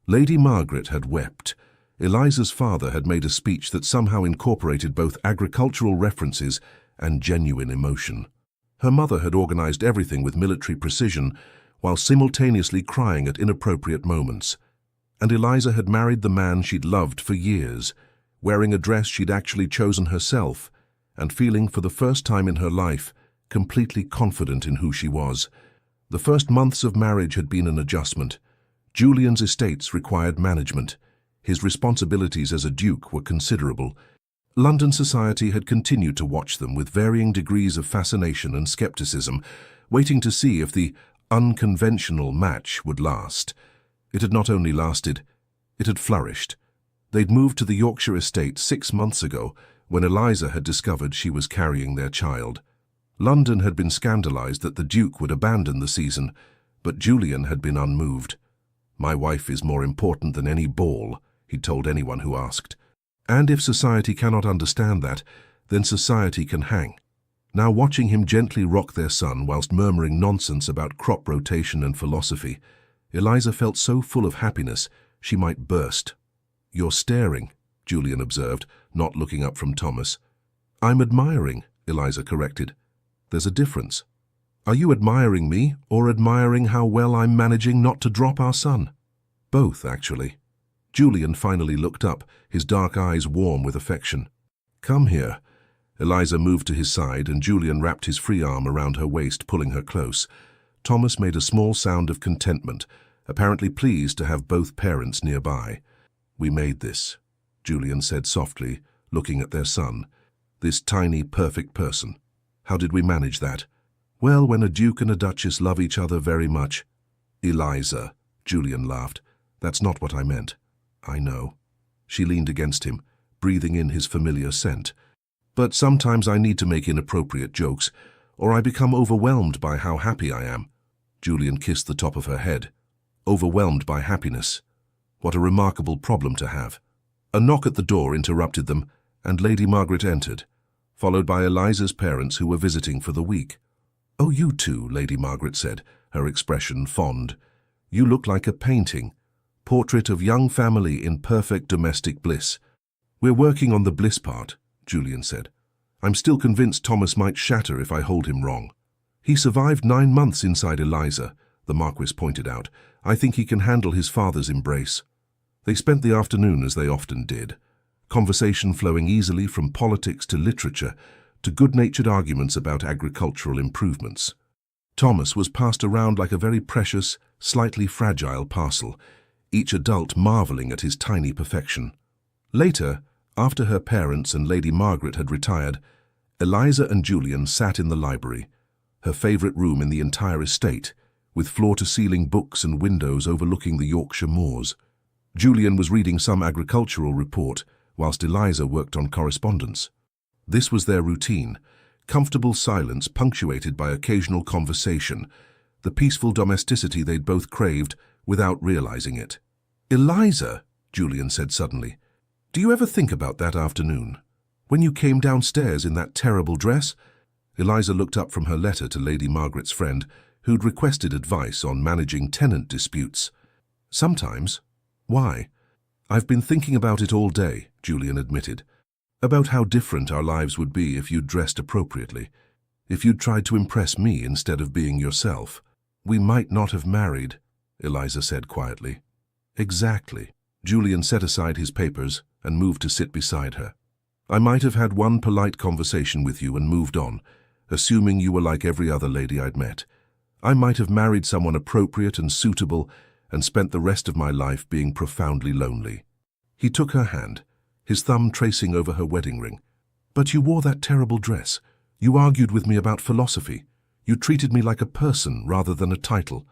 Speaker 1: Lady Margaret had wept. Eliza's father had made a speech that somehow incorporated both agricultural references and genuine emotion. Her mother had organized everything with military precision, while simultaneously crying at inappropriate moments. And Eliza had married the man she'd loved for years, wearing a dress she'd actually chosen herself, and feeling for the first time in her life completely confident in who she was. The first months of marriage had been an adjustment. Julian's estates required management. His responsibilities as a duke were considerable. London society had continued to watch them with varying degrees of fascination and skepticism, waiting to see if the unconventional match would last. It had not only lasted, it had flourished. They'd moved to the Yorkshire estate 6 months ago, when Eliza had discovered she was carrying their child. London had been scandalized that the Duke would abandon the season, but Julian had been unmoved. "My wife is more important than any ball," he told anyone who asked. And if society cannot understand that, then society can hang. Now watching him gently rock their son whilst murmuring nonsense about crop rotation and philosophy, Eliza felt so full of happiness she might burst. "You're staring," Julian observed, not looking up from Thomas. "I'm admiring," Eliza corrected. "There's a difference. Are you admiring me or admiring how well I'm managing not to drop our son?" "Both, actually." Julian finally looked up, his dark eyes warm with affection. "Come here." Eliza moved to his side and Julian wrapped his free arm around her waist, pulling her close. Thomas made a small sound of contentment, apparently pleased to have both parents nearby. "We made this," Julian said softly, looking at their son. "This tiny, perfect person. How did we manage that?" "Well, when a duke and a duchess love each other very much." "Eliza," Julian laughed. "That's not what I meant." "I know." She leaned against him, breathing in his familiar scent. "But sometimes I need to make inappropriate jokes, or I become overwhelmed by how happy I am." Julian kissed the top of her head. "Overwhelmed by happiness. What a remarkable problem to have." A knock at the door interrupted them, and Lady Margaret entered, followed by Eliza's parents who were visiting for the week. "Oh, you two," Lady Margaret said, her expression fond. "You look like a painting. Portrait of young family in perfect domestic bliss." "We're working on the bliss part," Julian said. "I'm still convinced Thomas might shatter if I hold him wrong." "He survived 9 months inside Eliza," the Marquis pointed out. "I think he can handle his father's embrace." They spent the afternoon as they often did, conversation flowing easily from politics to literature to good-natured arguments about agricultural improvements. Thomas was passed around like a very precious, slightly fragile parcel, each adult marveling at his tiny perfection. Later, after her parents and Lady Margaret had retired, Eliza and Julian sat in the library, her favourite room in the entire estate, with floor-to-ceiling books and windows overlooking the Yorkshire moors. Julian was reading some agricultural report, whilst Eliza worked on correspondence. This was their routine, comfortable silence punctuated by occasional conversation, the peaceful domesticity they'd both craved without realizing it. "Eliza," Julian said suddenly, "do you ever think about that afternoon? When you came downstairs in that terrible dress?" Eliza looked up from her letter to Lady Margaret's friend, who'd requested advice on managing tenant disputes. "Sometimes. Why?" "I've been thinking about it all day," Julian admitted. "About how different our lives would be if you'd dressed appropriately. If you'd tried to impress me instead of being yourself. We might not have married," Eliza said quietly. "Exactly." Julian set aside his papers and moved to sit beside her. "I might have had one polite conversation with you and moved on, assuming you were like every other lady I'd met. I might have married someone appropriate and suitable and spent the rest of my life being profoundly lonely." He took her hand, his thumb tracing over her wedding ring. "But you wore that terrible dress. You argued with me about philosophy. You treated me like a person rather than a title.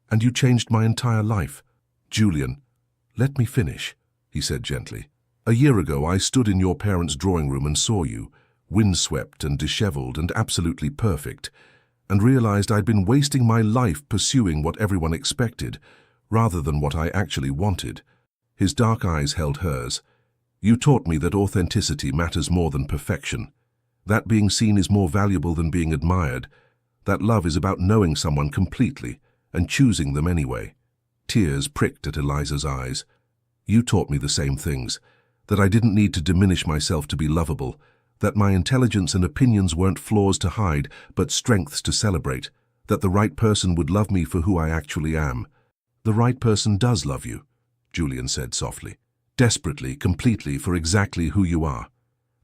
Speaker 1: And you changed my entire life." "Julian, let me finish," he said gently. "A year ago I stood in your parents' drawing room and saw you, windswept and disheveled and absolutely perfect, and realized I'd been wasting my life pursuing what everyone expected, rather than what I actually wanted." His dark eyes held hers. "You taught me that authenticity matters more than perfection, that being seen is more valuable than being admired, that love is about knowing someone completely and choosing them anyway." Tears pricked at Eliza's eyes. "You taught me the same things, that I didn't need to diminish myself to be lovable, that my intelligence and opinions weren't flaws to hide, but strengths to celebrate, that the right person would love me for who I actually am." "The right person does love you," Julian said softly. "Desperately, completely, for exactly who you are."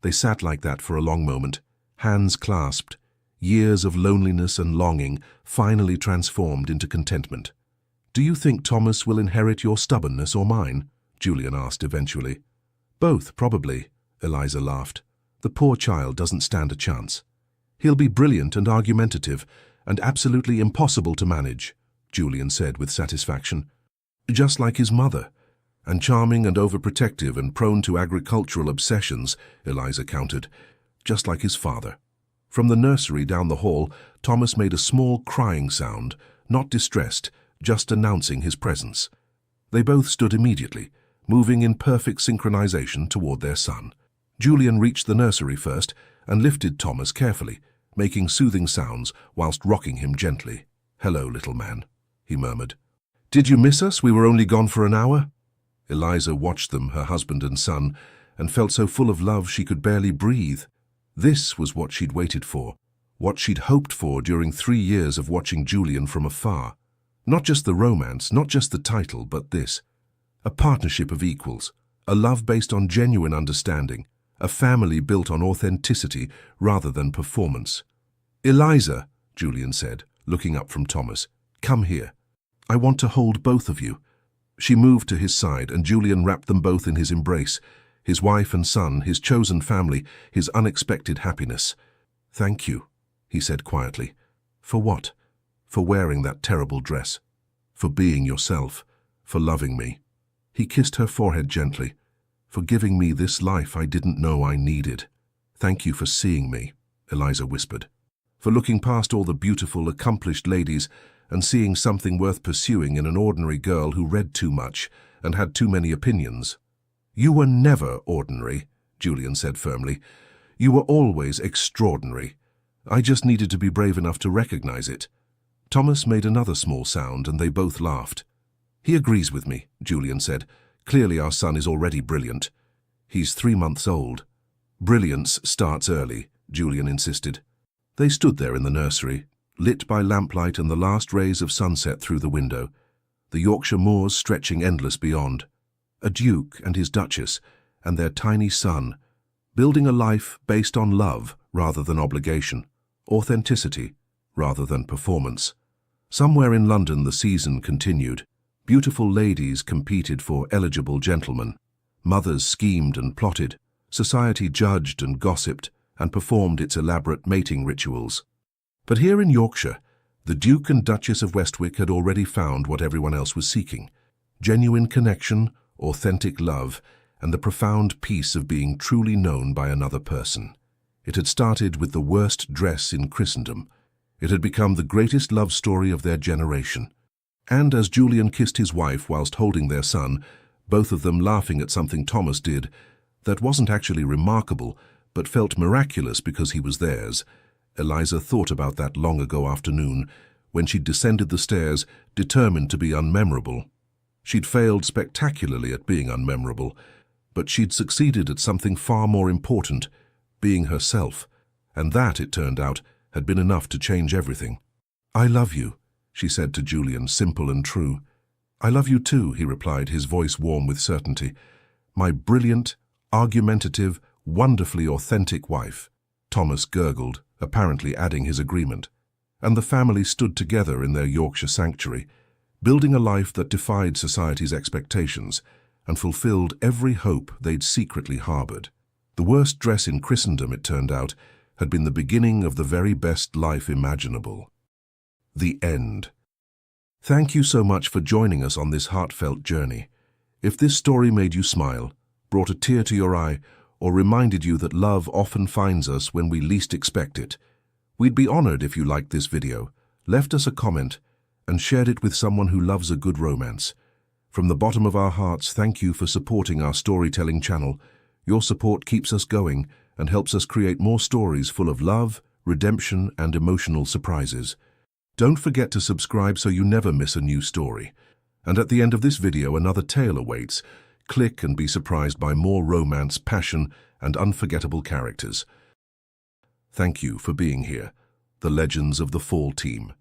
Speaker 1: They sat like that for a long moment, hands clasped, years of loneliness and longing finally transformed into contentment. "Do you think Thomas will inherit your stubbornness or mine?" Julian asked eventually. "Both, probably," Eliza laughed. "The poor child doesn't stand a chance. He'll be brilliant and argumentative, and absolutely impossible to manage," Julian said with satisfaction. "Just like his mother. And charming and overprotective and prone to agricultural obsessions," Eliza countered. "Just like his father." From the nursery down the hall, Thomas made a small crying sound, not distressed, just announcing his presence. They both stood immediately, moving in perfect synchronization toward their son. Julian reached the nursery first and lifted Thomas carefully, making soothing sounds whilst rocking him gently. "Hello, little man," he murmured. "Did you miss us? We were only gone for an hour." Eliza watched them, her husband and son, and felt so full of love she could barely breathe. This was what she'd waited for, what she'd hoped for during 3 years of watching Julian from afar. Not just the romance, not just the title, but this. A partnership of equals, a love based on genuine understanding, a family built on authenticity rather than performance. "Eliza," Julian said, looking up from Thomas, "come here. I want to hold both of you." She moved to his side, and Julian wrapped them both in his embrace, his wife and son, his chosen family, his unexpected happiness. "Thank you," he said quietly. "For what?" "For wearing that terrible dress. For being yourself. For loving me." He kissed her forehead gently. "For giving me this life I didn't know I needed." "Thank you for seeing me," Eliza whispered. "For looking past all the beautiful, accomplished ladies and seeing something worth pursuing in an ordinary girl who read too much and had too many opinions." "You were never ordinary," Julian said firmly. "You were always extraordinary. I just needed to be brave enough to recognize it." Thomas made another small sound, and they both laughed. "He agrees with me," Julian said. "Clearly our son is already brilliant. He's 3 months old." "Brilliance starts early," Julian insisted. They stood there in the nursery, lit by lamplight and the last rays of sunset through the window, the Yorkshire moors stretching endless beyond. A duke and his duchess, and their tiny son, building a life based on love rather than obligation, authenticity rather than performance. Somewhere in London the season continued. Beautiful ladies competed for eligible gentlemen. Mothers schemed and plotted. Society judged and gossiped and performed its elaborate mating rituals. But here in Yorkshire, the Duke and Duchess of Westwick had already found what everyone else was seeking: genuine connection, authentic love, and the profound peace of being truly known by another person. It had started with the worst dress in Christendom. It had become the greatest love story of their generation. And as Julian kissed his wife whilst holding their son, both of them laughing at something Thomas did that wasn't actually remarkable, but felt miraculous because he was theirs, Eliza thought about that long ago afternoon when she'd descended the stairs, determined to be unmemorable. She'd failed spectacularly at being unmemorable, but she'd succeeded at something far more important, being herself, and that, it turned out, had been enough to change everything. "I love you," she said to Julian, simple and true. "I love you too," he replied, his voice warm with certainty. "My brilliant, argumentative, wonderfully authentic wife." Thomas gurgled, apparently adding his agreement. And the family stood together in their Yorkshire sanctuary, building a life that defied society's expectations and fulfilled every hope they'd secretly harbored. The worst dress in Christendom, it turned out, had been the beginning of the very best life imaginable. The end. Thank you so much for joining us on this heartfelt journey. If this story made you smile, brought a tear to your eye, or reminded you that love often finds us when we least expect it, we'd be honored if you liked this video, left us a comment, and shared it with someone who loves a good romance. From the bottom of our hearts, thank you for supporting our storytelling channel. Your support keeps us going and helps us create more stories full of love, redemption, and emotional surprises. Don't forget to subscribe so you never miss a new story. And at the end of this video, another tale awaits. Click and be surprised by more romance, passion, and unforgettable characters. Thank you for being here, the Legends of the Fall team.